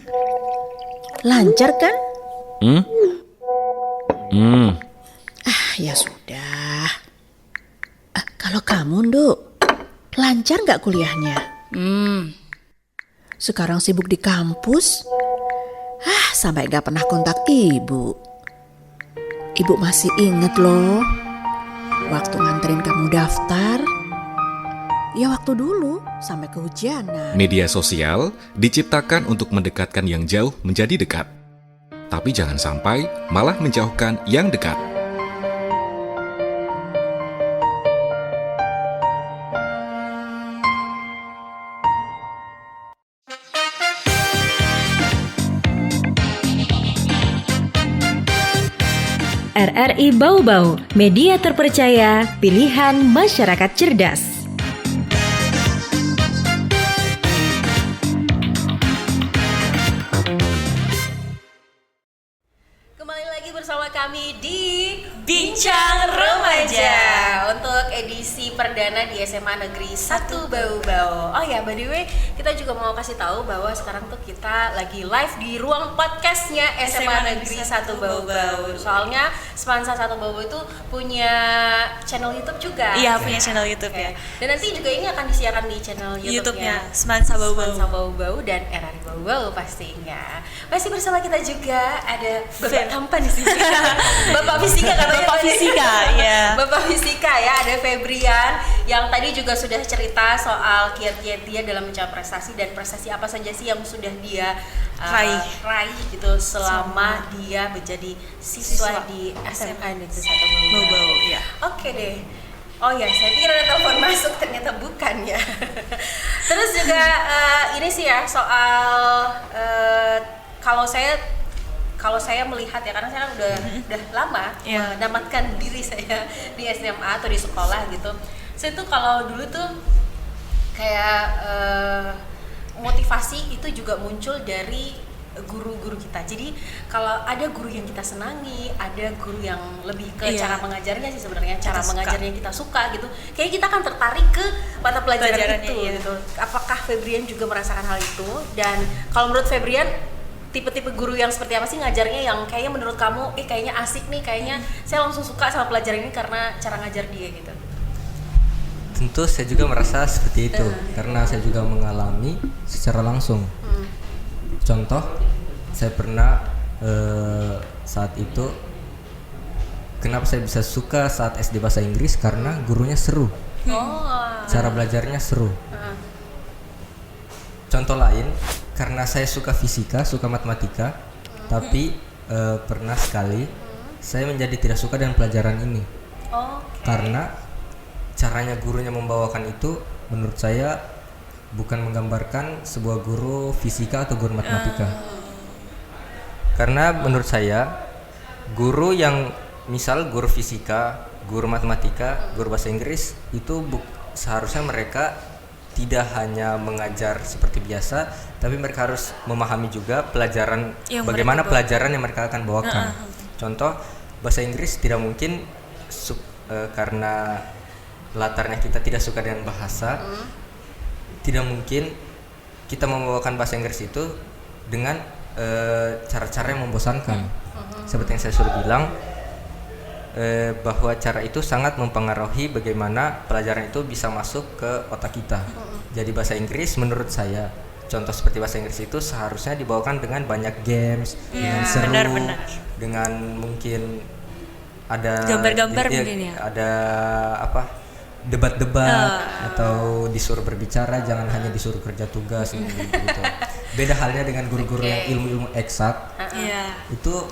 [SPEAKER 5] Lancar kan? Ya sudah. Kalau kamu, Nduk, lancar nggak kuliahnya? Sekarang sibuk di kampus, sampai gak pernah kontak ibu. Ibu masih inget loh, waktu nganterin kamu daftar. Ya waktu dulu, sampai kehujanan.
[SPEAKER 6] Media sosial diciptakan untuk mendekatkan yang jauh menjadi dekat. Tapi jangan sampai malah menjauhkan yang dekat.
[SPEAKER 1] RRI Bau-Bau, media terpercaya, pilihan masyarakat cerdas.
[SPEAKER 3] Kembali lagi bersama kami di Bincang Remaja untuk edisi perdana di SMA Negeri 1 Bau-Bau. Oh ya, by the way, kita juga mau kasih tahu bahwa sekarang tuh kita lagi live di ruang podcastnya SMA Negeri 1 Bau-Bau. Soalnya Semansa 1 Bau-Bau itu punya channel YouTube juga.
[SPEAKER 2] Iya, punya channel YouTube ya.
[SPEAKER 3] Dan nanti juga ini akan disiarkan di channel YouTube-nya
[SPEAKER 2] Semansa Bau-Bau.
[SPEAKER 3] Semansa Bau-Bau dan RRI Bau-Bau pastinya. Masih bersama kita juga ada Bapak tampan di sini. Bapak Fisika katanya.
[SPEAKER 2] Bapak Fisika, ya.
[SPEAKER 3] Bapak Fisika ya, ada Febrian yang tadi juga sudah cerita soal kiat-kiat dia dalam mencapai prestasi, dan prestasi apa saja sih yang sudah dia raih gitu selama dia menjadi siswa di SMA Negeri 1 Bau-Bau.
[SPEAKER 2] Ya.
[SPEAKER 3] Oke deh. Oh ya, saya pikir ada telepon masuk, ternyata bukan ya. Terus juga ini sih ya soal kalau saya melihat ya, karena saya kan udah lama menamatkan diri saya di SMA atau di sekolah gitu. Saya tuh kalau dulu tuh kayak motivasi itu juga muncul dari guru-guru kita. Jadi kalau ada guru yang kita senangi, ada guru yang lebih ke
[SPEAKER 2] Iya.
[SPEAKER 3] cara mengajarnya sih sebenarnya, cara
[SPEAKER 2] Kita suka.
[SPEAKER 3] mengajarnya kita suka gitu. Kayaknya kita akan tertarik ke mata pelajaran
[SPEAKER 2] Pelajarannya,
[SPEAKER 3] itu
[SPEAKER 2] iya.
[SPEAKER 3] gitu. Apakah Febrian juga merasakan hal itu? Dan kalau menurut Febrian, tipe-tipe guru yang seperti apa sih ngajarnya yang kayaknya menurut kamu kayaknya asik nih, kayaknya saya langsung suka sama pelajaran ini karena cara ngajar dia gitu.
[SPEAKER 4] Tentu saya juga merasa seperti itu karena saya juga mengalami secara langsung. Contoh, saya pernah saat itu kenapa saya bisa suka saat SD bahasa Inggris karena gurunya seru, cara belajarnya seru. Contoh lain, karena saya suka fisika, suka matematika, tapi pernah sekali saya menjadi tidak suka dengan pelajaran ini karena caranya gurunya membawakan itu menurut saya bukan menggambarkan sebuah guru fisika atau guru matematika. Karena menurut saya guru yang misal guru fisika, guru matematika, guru bahasa Inggris itu seharusnya mereka tidak hanya mengajar seperti biasa, tapi mereka harus memahami juga pelajaran
[SPEAKER 2] Yang
[SPEAKER 4] bagaimana
[SPEAKER 2] mereka
[SPEAKER 4] pelajaran yang mereka akan bawakan. Contoh bahasa Inggris tidak mungkin karena latarnya kita tidak suka dengan bahasa, tidak mungkin kita membawakan bahasa Inggris itu dengan cara-cara yang membosankan. Seperti yang saya sudah bilang, bahwa cara itu sangat mempengaruhi bagaimana pelajaran itu bisa masuk ke otak kita. Jadi bahasa Inggris menurut saya, contoh seperti bahasa Inggris itu seharusnya dibawakan dengan banyak games, dengan seru,
[SPEAKER 2] benar-benar.
[SPEAKER 4] dengan mungkin ada
[SPEAKER 2] Gambar-gambar mungkin ya.
[SPEAKER 4] ada apa? Debat-debat atau disuruh berbicara, jangan hanya disuruh kerja tugas gitu. Beda halnya dengan guru-guru yang ilmu-ilmu eksak. Itu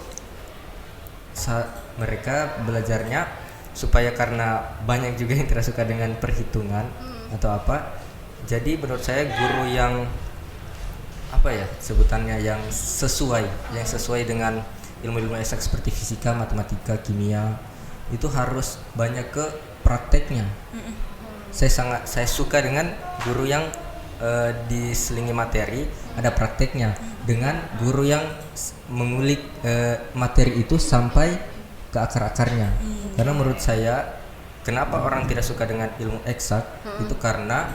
[SPEAKER 4] mereka belajarnya supaya karena banyak juga yang tidak suka dengan perhitungan atau apa. Jadi menurut saya guru yang apa ya sebutannya yang sesuai dengan ilmu-ilmu eksak seperti fisika, matematika, kimia itu harus banyak ke prakteknya. Saya suka dengan guru yang diselingi materi ada prakteknya, dengan guru yang mengulik materi itu sampai ke akar-akarnya. Karena menurut saya kenapa orang tidak suka dengan ilmu eksak itu karena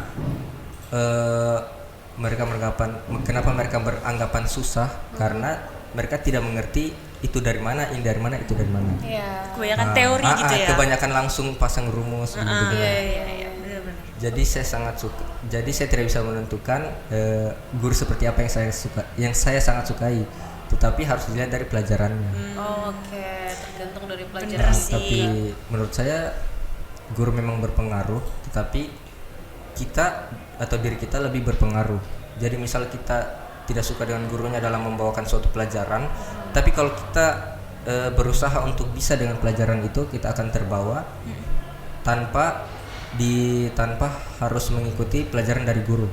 [SPEAKER 4] mereka beranggapan susah karena mereka tidak mengerti itu dari mana, ini dari mana, itu dari mana.
[SPEAKER 2] Kebanyakan teori gitu ya.
[SPEAKER 4] Kebanyakan langsung pasang rumus gitu.
[SPEAKER 2] Iya, benar-benar.
[SPEAKER 4] Jadi saya sangat suka. Jadi saya tidak bisa menentukan guru seperti apa yang saya sangat sukai. Tetapi harus dilihat dari pelajarannya.
[SPEAKER 3] Tergantung dari
[SPEAKER 2] Bener
[SPEAKER 3] pelajaran.
[SPEAKER 2] sih.
[SPEAKER 4] Tapi menurut saya guru memang berpengaruh, tetapi kita atau diri kita lebih berpengaruh. Jadi misal kita tidak suka dengan gurunya dalam membawakan suatu pelajaran, tapi kalau kita berusaha untuk bisa dengan pelajaran itu, kita akan terbawa tanpa harus mengikuti pelajaran dari guru.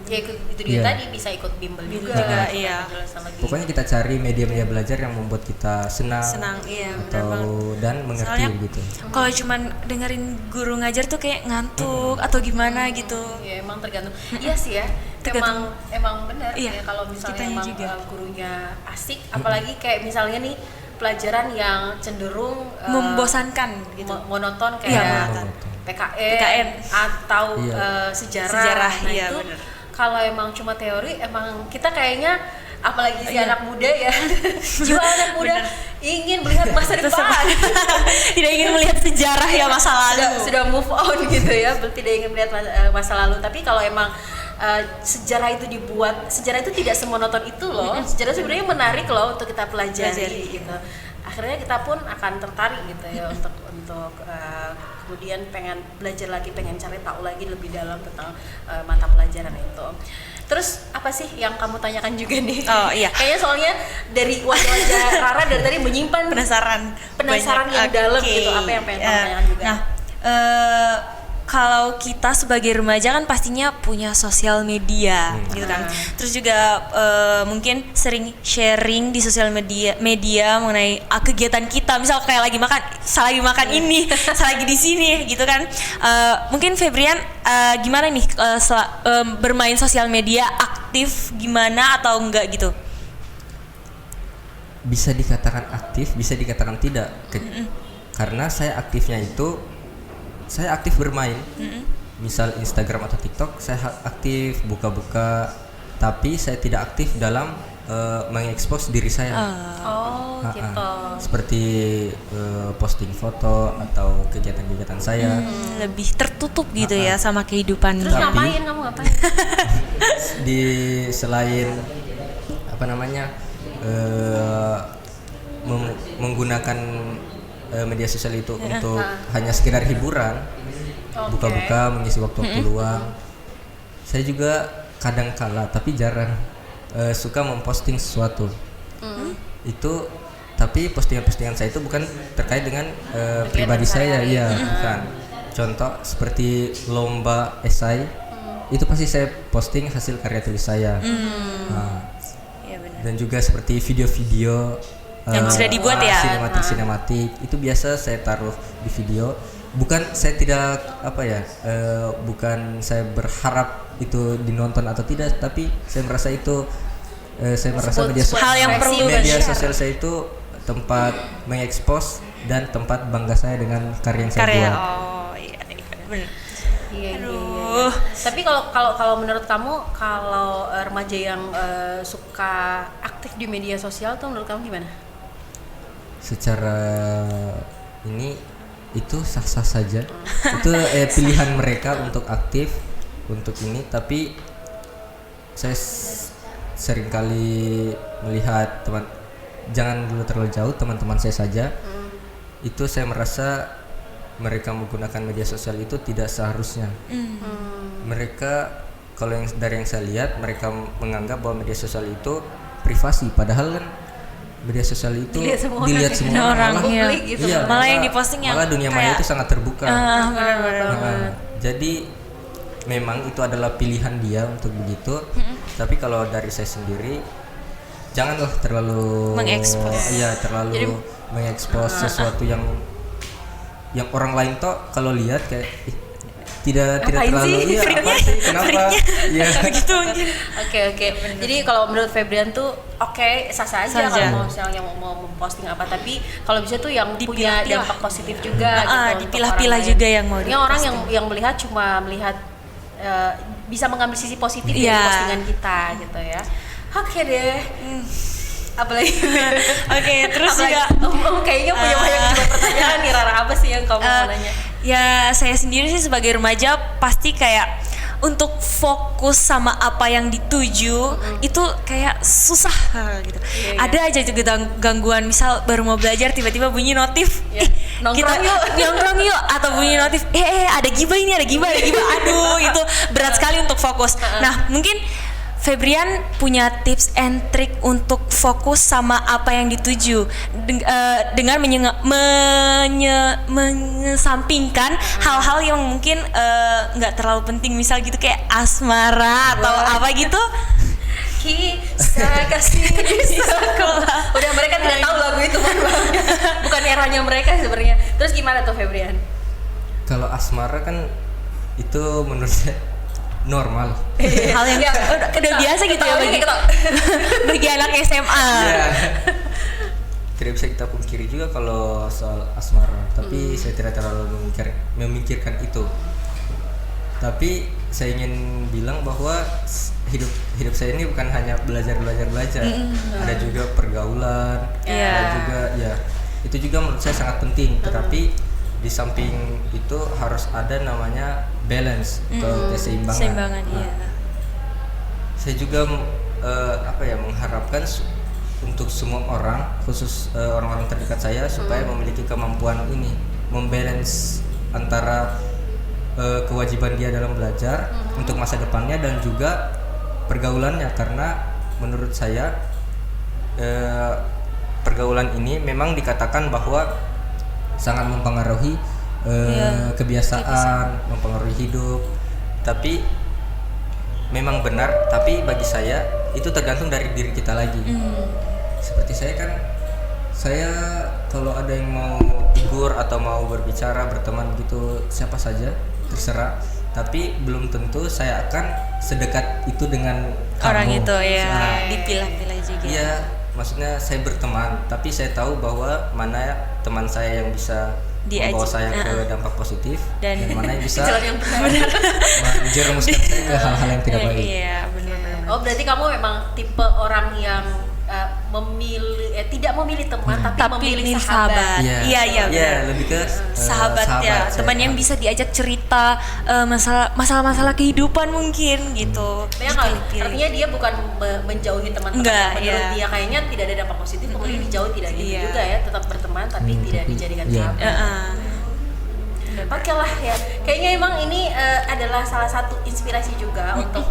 [SPEAKER 3] Ya itu dia tadi, bisa ikut bimbel juga.
[SPEAKER 2] Iya.
[SPEAKER 3] Penjelasan lagi.
[SPEAKER 4] Pokoknya kita cari media-media belajar yang membuat kita senang,
[SPEAKER 2] Iya, benar
[SPEAKER 4] atau
[SPEAKER 2] banget.
[SPEAKER 4] dan mengerti
[SPEAKER 2] Soalnya
[SPEAKER 4] gitu.
[SPEAKER 2] kalau cuman dengerin guru ngajar tuh kayak ngantuk atau gimana gitu.
[SPEAKER 3] Ya emang tergantung. Iya sih ya.
[SPEAKER 2] Tergantung.
[SPEAKER 3] Emang benar
[SPEAKER 2] Iya,
[SPEAKER 3] ya kalau misalnya
[SPEAKER 2] kitanya
[SPEAKER 3] emang
[SPEAKER 2] juga.
[SPEAKER 3] gurunya asik, apalagi kayak misalnya nih pelajaran yang cenderung
[SPEAKER 2] Membosankan gitu.
[SPEAKER 3] monoton
[SPEAKER 2] Iya,
[SPEAKER 3] kayak
[SPEAKER 2] monoton.
[SPEAKER 3] PKN atau
[SPEAKER 4] Iya.
[SPEAKER 2] Sejarah,
[SPEAKER 3] Nah
[SPEAKER 2] iya,
[SPEAKER 3] itu
[SPEAKER 2] benar.
[SPEAKER 3] kalau emang cuma teori, emang kita kayaknya apalagi si anak muda ya, jiwa anak muda ingin melihat masa depan.
[SPEAKER 2] Tidak ingin melihat sejarah ya masa lalu.
[SPEAKER 3] sudah move on gitu ya, tidak ingin melihat masa lalu. Tapi kalau emang sejarah itu tidak semonoton itu loh. Sejarah sebenarnya menarik loh untuk kita pelajari gitu. Akhirnya kita pun akan tertarik gitu ya untuk kemudian pengen belajar lagi, pengen cari tahu lagi lebih dalam tentang mata pelajaran itu. Terus apa sih yang kamu tanyakan juga nih?
[SPEAKER 2] Oh, iya.
[SPEAKER 3] Kayaknya soalnya dari wajah-wajah Rara dari tadi menyimpan
[SPEAKER 2] Penasaran
[SPEAKER 3] yang
[SPEAKER 2] banyak.
[SPEAKER 3] dalam
[SPEAKER 2] Oke.
[SPEAKER 3] gitu. Apa yang pengen kamu tanyakan juga?
[SPEAKER 2] Nah, kalau kita sebagai remaja kan pastinya punya sosial media gitu kan. Terus juga mungkin sering sharing di sosial media mengenai kegiatan kita. Misal kayak lagi makan ini, lagi di sini gitu kan. Mungkin Febrian gimana nih bermain sosial media, aktif gimana atau enggak gitu?
[SPEAKER 4] bisa dikatakan aktif, bisa dikatakan tidak. Karena saya aktifnya itu saya aktif bermain. Misal Instagram atau TikTok saya aktif buka-buka, tapi saya tidak aktif dalam mengekspos diri saya.
[SPEAKER 3] Gitu.
[SPEAKER 4] Seperti posting foto atau kegiatan-kegiatan saya.
[SPEAKER 2] Lebih tertutup gitu ya sama kehidupan.
[SPEAKER 3] Terus ngapain kamu ngapain?
[SPEAKER 4] Di selain apa namanya menggunakan media sosial itu untuk hanya sekedar hiburan, buka-buka mengisi waktu luang, saya juga kadang kala tapi jarang suka memposting sesuatu. Itu tapi postingan-postingan saya itu bukan terkait dengan pribadi saya, ya bukan. Contoh seperti lomba esai, itu pasti saya posting hasil karya tulis saya. Dan juga seperti video-video
[SPEAKER 2] yang sudah dibuat ya,
[SPEAKER 4] sinematik itu biasa saya taruh di video. Bukan saya tidak bukan saya berharap itu dinonton atau tidak, tapi saya merasa itu media sosial saya itu tempat mengekspos dan tempat bangga saya dengan karya yang saya buat.
[SPEAKER 2] Oh iya, benar.
[SPEAKER 3] Iya. Tapi kalau menurut kamu, kalau remaja yang suka aktif di media sosial tuh menurut kamu gimana?
[SPEAKER 4] Secara ini itu sah-sah saja. Itu pilihan mereka untuk aktif untuk ini, tapi saya seringkali melihat jangan dulu terlalu jauh, teman-teman saya saja. Itu saya merasa mereka menggunakan media sosial itu tidak seharusnya. Mereka kalau dari yang saya lihat, mereka menganggap bahwa media sosial itu privasi, padahal kan media sosial itu dilihat semua orang,
[SPEAKER 3] publik gitu.
[SPEAKER 2] Malah yang diposting yang
[SPEAKER 4] malah dunia maya itu sangat terbuka.
[SPEAKER 2] Benar.
[SPEAKER 4] Jadi memang itu adalah pilihan dia untuk begitu. Tapi kalau dari saya sendiri, janganlah terlalu
[SPEAKER 2] mengekspos.
[SPEAKER 4] Terlalu mengekspos sesuatu yang orang lain toh kalau lihat kayak tidak terlalu kenapa
[SPEAKER 2] begitu mungkin.
[SPEAKER 3] Oke. Jadi kalau menurut Febrian tuh sah-sah aja kalau misalnya mau memposting apa, tapi kalau bisa tuh yang punya dampak positif juga gitu.
[SPEAKER 2] Dipilah-pilah juga yang mau
[SPEAKER 3] diposting. Orang yang melihat cuma melihat bisa mengambil sisi positif dari postingan kita gitu ya. Oke deh. Apalagi
[SPEAKER 2] terus juga
[SPEAKER 3] kayaknya punya banyak juga pertanyaan nih, Rara. Apa sih yang kamu mau nanya?
[SPEAKER 2] Ya saya sendiri sih sebagai remaja pasti kayak untuk fokus sama apa yang dituju itu kayak susah gitu. Ada aja juga gangguan, misal baru mau belajar tiba-tiba bunyi notif, nongkrong yuk atau bunyi notif, ada gibah ini, ada gibah, aduh itu berat sekali untuk fokus. Nah mungkin Febrian punya tips and trick untuk fokus sama apa yang dituju dengan mengesampingkan hal-hal yang mungkin nggak terlalu penting, misal gitu kayak asmara atau apa gitu.
[SPEAKER 3] Kisah kasih di sekolah. Udah mereka tidak tahu lagu itu, bukan eranya mereka sebenarnya. Terus gimana tuh Febrian?
[SPEAKER 4] Kalau asmara kan itu menurut saya normal.
[SPEAKER 2] Hal yang udah biasa gitu ya bagi anak SMA.
[SPEAKER 4] Tidak bisa kita pungkiri juga kalau soal asmara, tapi saya tidak terlalu memikirkan itu. Tapi saya ingin bilang bahwa hidup saya ini bukan hanya belajar. Ada juga pergaulan, ada juga itu juga menurut saya sangat penting. Tetapi di samping itu harus ada namanya balance atau keseimbangan. Saya juga mengharapkan untuk semua orang, khusus orang-orang terdekat saya, supaya memiliki kemampuan ini, membalance antara kewajiban dia dalam belajar untuk masa depannya dan juga pergaulannya, karena menurut saya pergaulan ini memang dikatakan bahwa sangat mempengaruhi kebiasaan, mempengaruhi hidup. Tapi memang benar, tapi bagi saya itu tergantung dari diri kita lagi. Seperti saya kalau ada yang mau tegur atau mau berbicara, berteman begitu, siapa saja terserah, tapi belum tentu saya akan sedekat itu dengan
[SPEAKER 2] orang
[SPEAKER 4] kamu.
[SPEAKER 2] itu dipilah-pilah juga.
[SPEAKER 4] Iya, maksudnya saya berteman, tapi saya tahu bahwa mana teman saya yang bisa membawa saya ke dampak positif dan mana yang bisa menjerumuskan saya ke hal-hal yang tidak baik.
[SPEAKER 2] Iya, benar.
[SPEAKER 3] Oh, berarti kamu memang tipe orang yang tidak memilih teman tapi memilih sahabat.
[SPEAKER 2] Iya,
[SPEAKER 4] Iya, lebih ke
[SPEAKER 2] sahabat ya, teman yang bisa diajak cerita masalah-masalah kehidupan mungkin gitu.
[SPEAKER 3] Artinya dia bukan menjauhi teman-teman. Menurut dia kayaknya tidak ada dampak positif, kemudian dijauh, tidak gitu juga ya, tetap berteman tapi tidak dijadikan sahabat. Oke lah ya, kayaknya emang ini adalah salah satu inspirasi juga untuk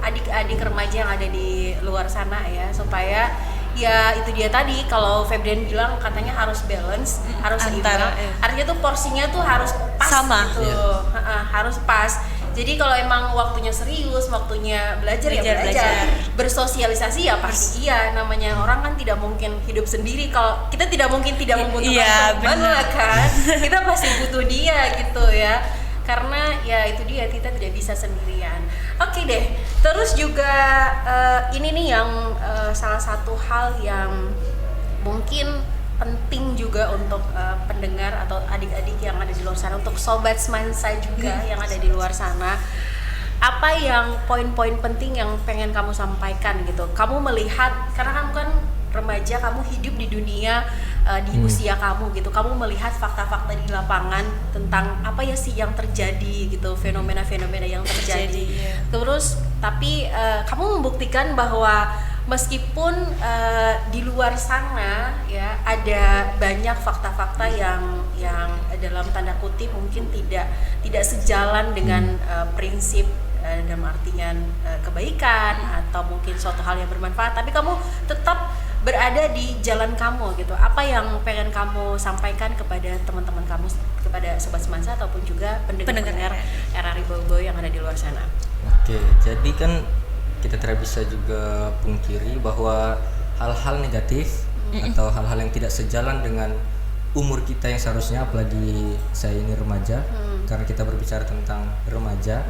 [SPEAKER 3] adik-adik remaja yang ada di luar sana ya, supaya ya itu dia tadi, kalau Febrian bilang katanya harus balance, harus seimbang. Artinya tuh porsinya tuh harus pas
[SPEAKER 2] sama
[SPEAKER 3] gitu. Harus pas. Jadi kalau emang waktunya serius, waktunya belajar ya belajar. Bersosialisasi ya pasti iya. Namanya orang kan tidak mungkin hidup sendiri. Kalau kita tidak mungkin tidak membutuhkan teman lah kan. Kita pasti butuh dia gitu ya. Karena ya itu dia, kita tidak bisa sendirian. Oke deh. Terus juga ini nih yang salah satu hal yang mungkin penting juga untuk pendengar atau adik-adik yang ada di luar sana, untuk sobat semansa juga yang ada di luar sana. Apa yang poin-poin penting yang pengen kamu sampaikan gitu? Kamu melihat, karena kamu kan remaja, kamu hidup di dunia di usia kamu gitu, kamu melihat fakta-fakta di lapangan tentang apa ya sih yang terjadi gitu, fenomena-fenomena yang terjadi. Terus tapi kamu membuktikan bahwa meskipun di luar sana ya ada banyak fakta-fakta yang dalam tanda kutip mungkin tidak sejalan dengan prinsip dalam artian kebaikan atau mungkin suatu hal yang bermanfaat, tapi kamu tetap berada di jalan kamu gitu. Apa yang pengen kamu sampaikan kepada teman-teman kamu, kepada sobat semansa ataupun juga pendengar RRI Bau-Bau yang ada di luar sana?
[SPEAKER 4] Oke, jadi kan kita tidak bisa juga pungkiri bahwa hal-hal negatif atau hal-hal yang tidak sejalan dengan umur kita yang seharusnya, apalagi saya ini remaja, karena kita berbicara tentang remaja,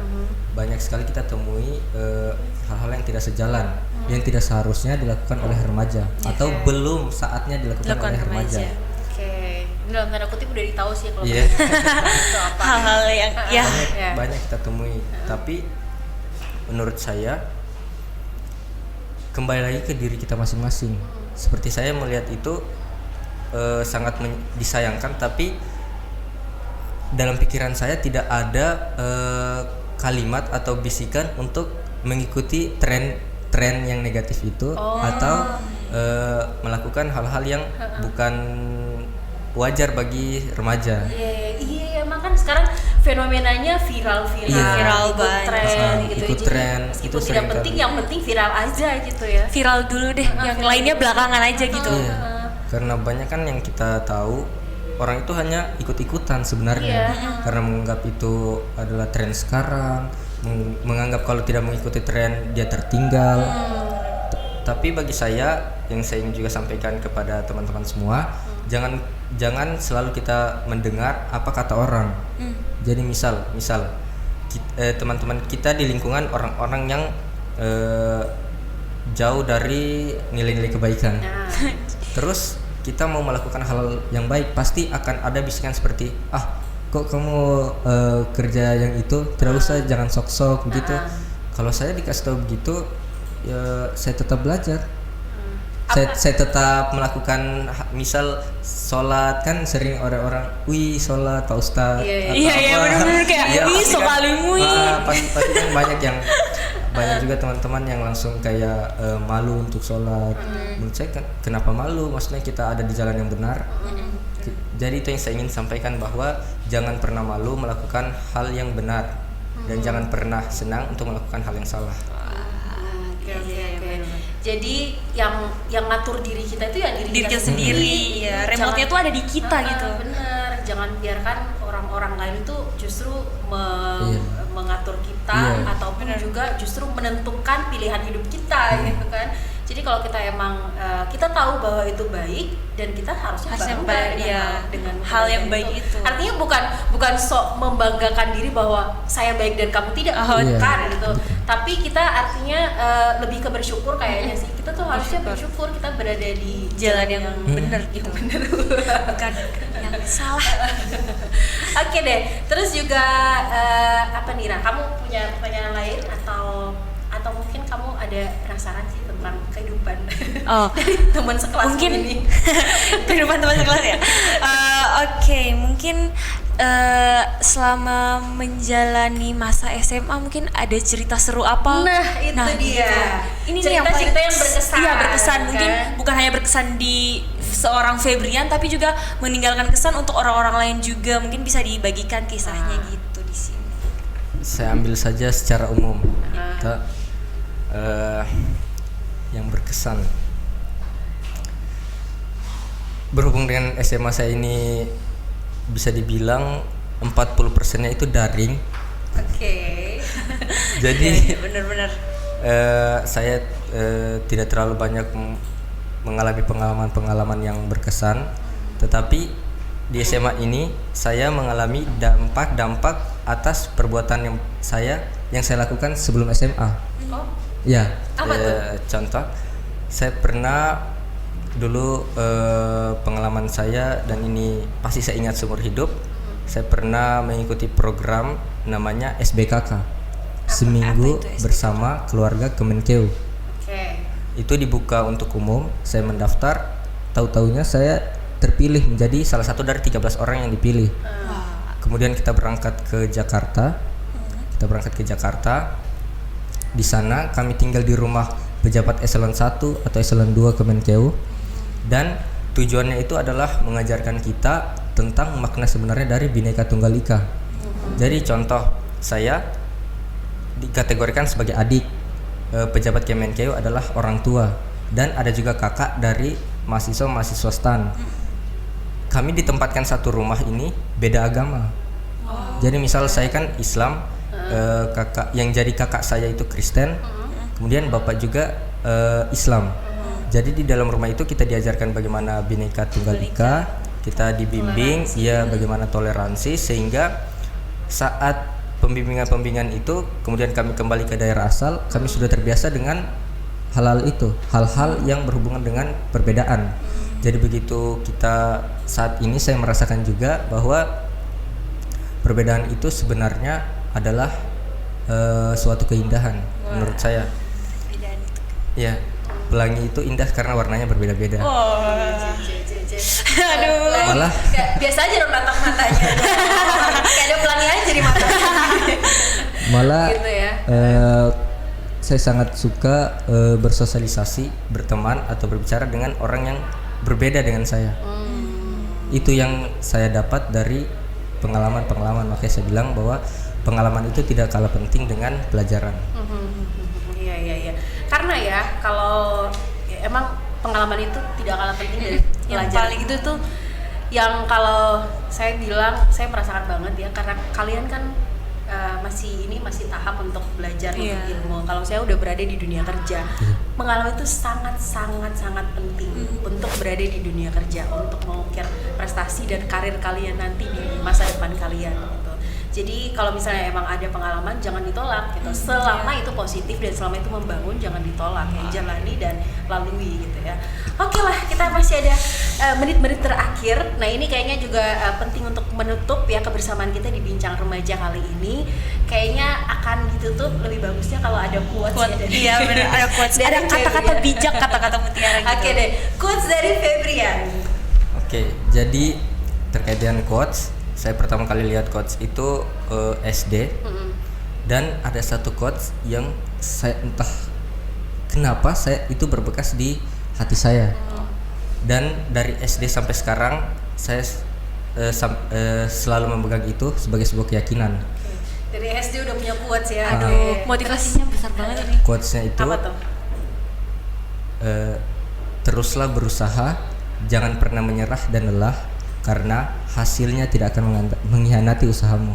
[SPEAKER 4] banyak sekali kita temui hal-hal yang tidak sejalan, yang tidak seharusnya dilakukan oleh remaja atau belum saatnya dilakukan oleh remaja.
[SPEAKER 3] Oke, dalam tanda kutip udah ditahu sih kalau
[SPEAKER 2] hal-hal yang
[SPEAKER 4] banyak kita temui, tapi menurut saya kembali lagi ke diri kita masing-masing. Seperti saya melihat itu sangat disayangkan, tapi dalam pikiran saya tidak ada kalimat atau bisikan untuk mengikuti tren yang negatif itu atau melakukan hal-hal yang bukan wajar bagi remaja.
[SPEAKER 3] Iya, emang kan sekarang fenomenanya viral
[SPEAKER 4] ikut tren
[SPEAKER 3] itu tidak penting, yang penting viral aja gitu ya.
[SPEAKER 2] Viral dulu deh, yang lainnya belakangan aja gitu.
[SPEAKER 4] Karena banyak kan yang kita tahu orang itu hanya ikut-ikutan sebenarnya, karena menganggap itu adalah tren sekarang, menganggap kalau tidak mengikuti tren dia tertinggal. Tapi bagi saya, yang saya ingin juga sampaikan kepada teman-teman semua, jangan selalu kita mendengar apa kata orang. Jadi misal teman-teman kita di lingkungan orang-orang yang jauh dari nilai-nilai kebaikan. Terus kita mau melakukan hal yang baik, pasti akan ada bisikan seperti, kok kamu kerja yang itu, tidak usah, jangan sok-sok begitu. Kalau saya dikasih tahu begitu, ya saya tetap belajar. Saya tetap melakukan, misal sholat, kan sering orang-orang, wih sholat Pak Ustadz,
[SPEAKER 2] iya benar-benar kayak wih sokalim
[SPEAKER 4] pasti kan banyak juga teman-teman yang langsung kayak malu untuk sholat. Menurut saya kenapa malu, maksudnya kita ada di jalan yang benar. Jadi itu yang saya ingin sampaikan, bahwa jangan pernah malu melakukan hal yang benar dan jangan pernah senang untuk melakukan hal yang salah.
[SPEAKER 3] Jadi yang ngatur diri kita itu ya diri kita
[SPEAKER 2] sendiri. Ya, remote-nya tuh ada di kita gitu.
[SPEAKER 3] Bener, jangan biarkan orang-orang lain itu justru mengatur kita ataupun juga justru menentukan pilihan hidup kita gitu kan. Jadi kalau kita emang kita tahu bahwa itu baik dan kita harusnya bangga dengan
[SPEAKER 2] hal yang baik itu.
[SPEAKER 3] Artinya bukan sok membanggakan diri bahwa saya baik dan kamu tidak, bukan gitu. Tapi kita artinya lebih ke bersyukur kayaknya sih. Kita tuh harusnya bersyukur kita berada di
[SPEAKER 2] Jalan yang benar gitu. Bukan yang salah.
[SPEAKER 3] Oke deh. Terus juga apa nih, Ra? Kamu punya pertanyaan lain atau mungkin kamu ada penasaran sih tentang kehidupan dari teman sekelas
[SPEAKER 2] mungkin
[SPEAKER 3] ini?
[SPEAKER 2] kehidupan teman sekelas ya. Oke, mungkin selama menjalani masa SMA mungkin ada cerita seru apa?
[SPEAKER 3] Nah, itu dia.
[SPEAKER 2] Ini
[SPEAKER 3] cerita-cerita yang berkesan.
[SPEAKER 2] Iya, berkesan.
[SPEAKER 3] Kan?
[SPEAKER 2] Mungkin bukan hanya berkesan di seorang Febrian, tapi juga meninggalkan kesan untuk orang-orang lain juga. Mungkin bisa dibagikan kisahnya gitu di sini.
[SPEAKER 4] Saya ambil saja secara umum. Yang berkesan berhubung dengan SMA saya ini bisa dibilang 40%-nya itu daring.
[SPEAKER 3] Oke.
[SPEAKER 4] Jadi
[SPEAKER 2] benar-benar
[SPEAKER 4] saya tidak terlalu banyak mengalami pengalaman-pengalaman yang berkesan, tetapi di SMA ini saya mengalami dampak atas perbuatan yang saya lakukan sebelum SMA.
[SPEAKER 3] Oh.
[SPEAKER 4] Ya,
[SPEAKER 3] Apa tuh?
[SPEAKER 4] Contoh, saya pernah dulu pengalaman saya, dan ini pasti saya ingat seumur hidup. Saya pernah mengikuti program namanya SBKK, Seminggu Bersama Keluarga Kemenkeu.
[SPEAKER 3] Oke.
[SPEAKER 4] Itu dibuka untuk umum. Saya mendaftar, tahu-taunya saya terpilih menjadi salah satu dari 13 orang yang dipilih. Kemudian kita berangkat ke Jakarta. Di sana kami tinggal di rumah pejabat eselon 1 atau eselon 2 Kemenkeu, dan tujuannya itu adalah mengajarkan kita tentang makna sebenarnya dari Bhinneka Tunggal Ika. Jadi contoh, saya dikategorikan sebagai adik, pejabat Kemenkeu adalah orang tua, dan ada juga kakak dari mahasiswa STAN. Kami ditempatkan satu rumah ini beda agama. Jadi misal saya kan Islam, kakak yang jadi kakak saya itu Kristen, kemudian bapak juga Islam. Jadi di dalam rumah itu kita diajarkan bagaimana Bhinneka Tunggal Ika, kita dibimbing bagaimana toleransi, sehingga saat pembimbingan itu kemudian kami kembali ke daerah asal, kami sudah terbiasa dengan hal-hal yang berhubungan dengan perbedaan. Jadi begitu kita saat ini saya merasakan juga bahwa perbedaan itu sebenarnya adalah suatu keindahan menurut saya. Ya, pelangi itu indah karena warnanya berbeda-beda.
[SPEAKER 2] Aduh.
[SPEAKER 4] Malah
[SPEAKER 3] biasa aja dong natap matanya. Kayak ada pelangi aja di mata.
[SPEAKER 4] Malah
[SPEAKER 3] Gitu ya.
[SPEAKER 4] saya sangat suka bersosialisasi, berteman atau berbicara dengan orang yang berbeda dengan saya. Itu yang saya dapat dari pengalaman. Makanya saya bilang bahwa pengalaman itu tidak kalah penting dengan pelajaran.
[SPEAKER 3] Iya. Karena ya kalau emang pengalaman itu tidak kalah penting dari pelajaran. Itu tuh yang kalau saya bilang saya merasakan banget ya, karena kalian kan masih tahap untuk belajar untuk ilmu. Kalau saya udah berada di dunia kerja, pengalaman itu sangat penting untuk berada di dunia kerja, untuk mengukir prestasi dan karir kalian nanti di masa depan kalian gitu. Jadi kalau misalnya emang ada pengalaman jangan ditolak gitu. Selama itu positif dan selama itu membangun jangan ditolak ya, jalani dan lalui gitu ya. Oke lah, kita masih ada menit-menit terakhir. Nah, ini kayaknya juga penting untuk menutup ya kebersamaan kita di Bincang Remaja kali ini. Kayaknya akan ditutup lebih bagusnya kalau ada quotes ya dari
[SPEAKER 2] Iya benar, ada quotes. Ada kata-kata bijak, kata-kata mutiara gitu.
[SPEAKER 3] Oke deh, quotes dari Febrian.
[SPEAKER 4] Oke, jadi terkait dengan quotes, saya pertama kali lihat quotes itu SD, dan ada satu quotes yang saya entah kenapa saya itu berbekas di hati saya, dan dari SD sampai sekarang saya selalu memegang itu sebagai sebuah keyakinan.
[SPEAKER 3] Dari SD udah punya quotes ya.
[SPEAKER 2] Aduh, motivasinya besar banget ini.
[SPEAKER 4] Quotesnya itu
[SPEAKER 3] Apa tuh?
[SPEAKER 4] teruslah berusaha, jangan pernah menyerah dan lelah, karena hasilnya tidak akan mengkhianati usahamu.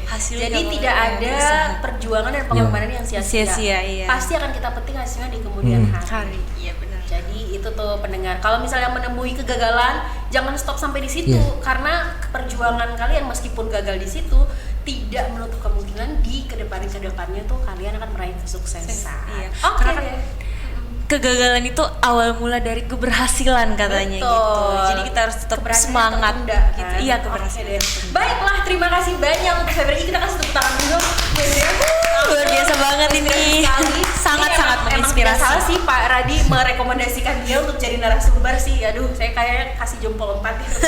[SPEAKER 2] Hasilnya
[SPEAKER 3] Jadi
[SPEAKER 2] nggak
[SPEAKER 3] tidak
[SPEAKER 2] bakal
[SPEAKER 3] ada
[SPEAKER 2] berusaha.
[SPEAKER 3] perjuangan dan pengorbanan yang sia-sia.
[SPEAKER 2] Sia-sia, iya.
[SPEAKER 3] Pasti akan kita petik hasilnya di kemudian hari.
[SPEAKER 2] Iya benar.
[SPEAKER 3] Jadi itu tuh pendengar, kalau misalnya menemui kegagalan, jangan stop sampai di situ, karena perjuangan kalian meskipun gagal di situ, tidak menutup kemungkinan di kedepannya tuh kalian akan meraih kesuksesan.
[SPEAKER 2] Iya.
[SPEAKER 3] Oke.
[SPEAKER 2] Karena kan kegagalan itu awal mula dari keberhasilan katanya
[SPEAKER 3] Betul.
[SPEAKER 2] gitu. Jadi kita harus tetap
[SPEAKER 3] Keberhasilan
[SPEAKER 2] semangat
[SPEAKER 3] tertunda, kan?
[SPEAKER 2] gitu. Iya,
[SPEAKER 3] Oke
[SPEAKER 2] keberhasilan.
[SPEAKER 3] deh. Baiklah, terima kasih banyak untuk Febri. Kita kasih tepuk tangan dulu.
[SPEAKER 2] Luar biasa banget ini. Sangat-sangat
[SPEAKER 3] Emang tidak
[SPEAKER 2] menginspirasi.
[SPEAKER 3] salah sih Pak Radi merekomendasikan dia untuk jadi narasumber sih. Aduh, saya kayaknya kasih jempol 4 itu.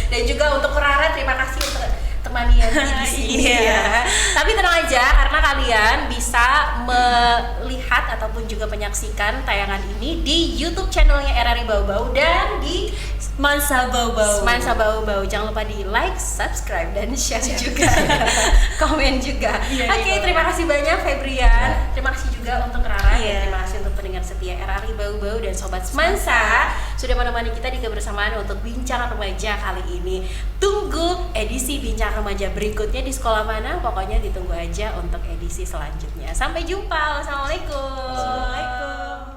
[SPEAKER 3] Dan juga untuk Rara, terima kasih untuk temani Yanti di sini.
[SPEAKER 2] Iya.
[SPEAKER 3] Ya. Tapi tenang aja, karena kalian bisa melihat ataupun juga menyaksikan tayangan ini di YouTube channelnya RRI Bau-Bau dan di
[SPEAKER 2] Mansa Bau-Bau.
[SPEAKER 3] Mansa Bau-Bau. Jangan lupa di like, subscribe, dan share juga. Komen juga. Oke, terima kasih banyak Febrian. Terima kasih juga untuk Rara.
[SPEAKER 2] Iya.
[SPEAKER 3] Dan terima kasih untuk pendengar setia RRI Bau-Bau dan Sobat Mansa sudah menemani kita di kebersamaan untuk Bincang Remaja kali ini. Tunggu edisi Bincang Remaja berikutnya di sekolah mana? Pokoknya ditunggu aja untuk edisi selanjutnya. Sampai jumpa. Wassalamualaikum.
[SPEAKER 2] Assalamualaikum.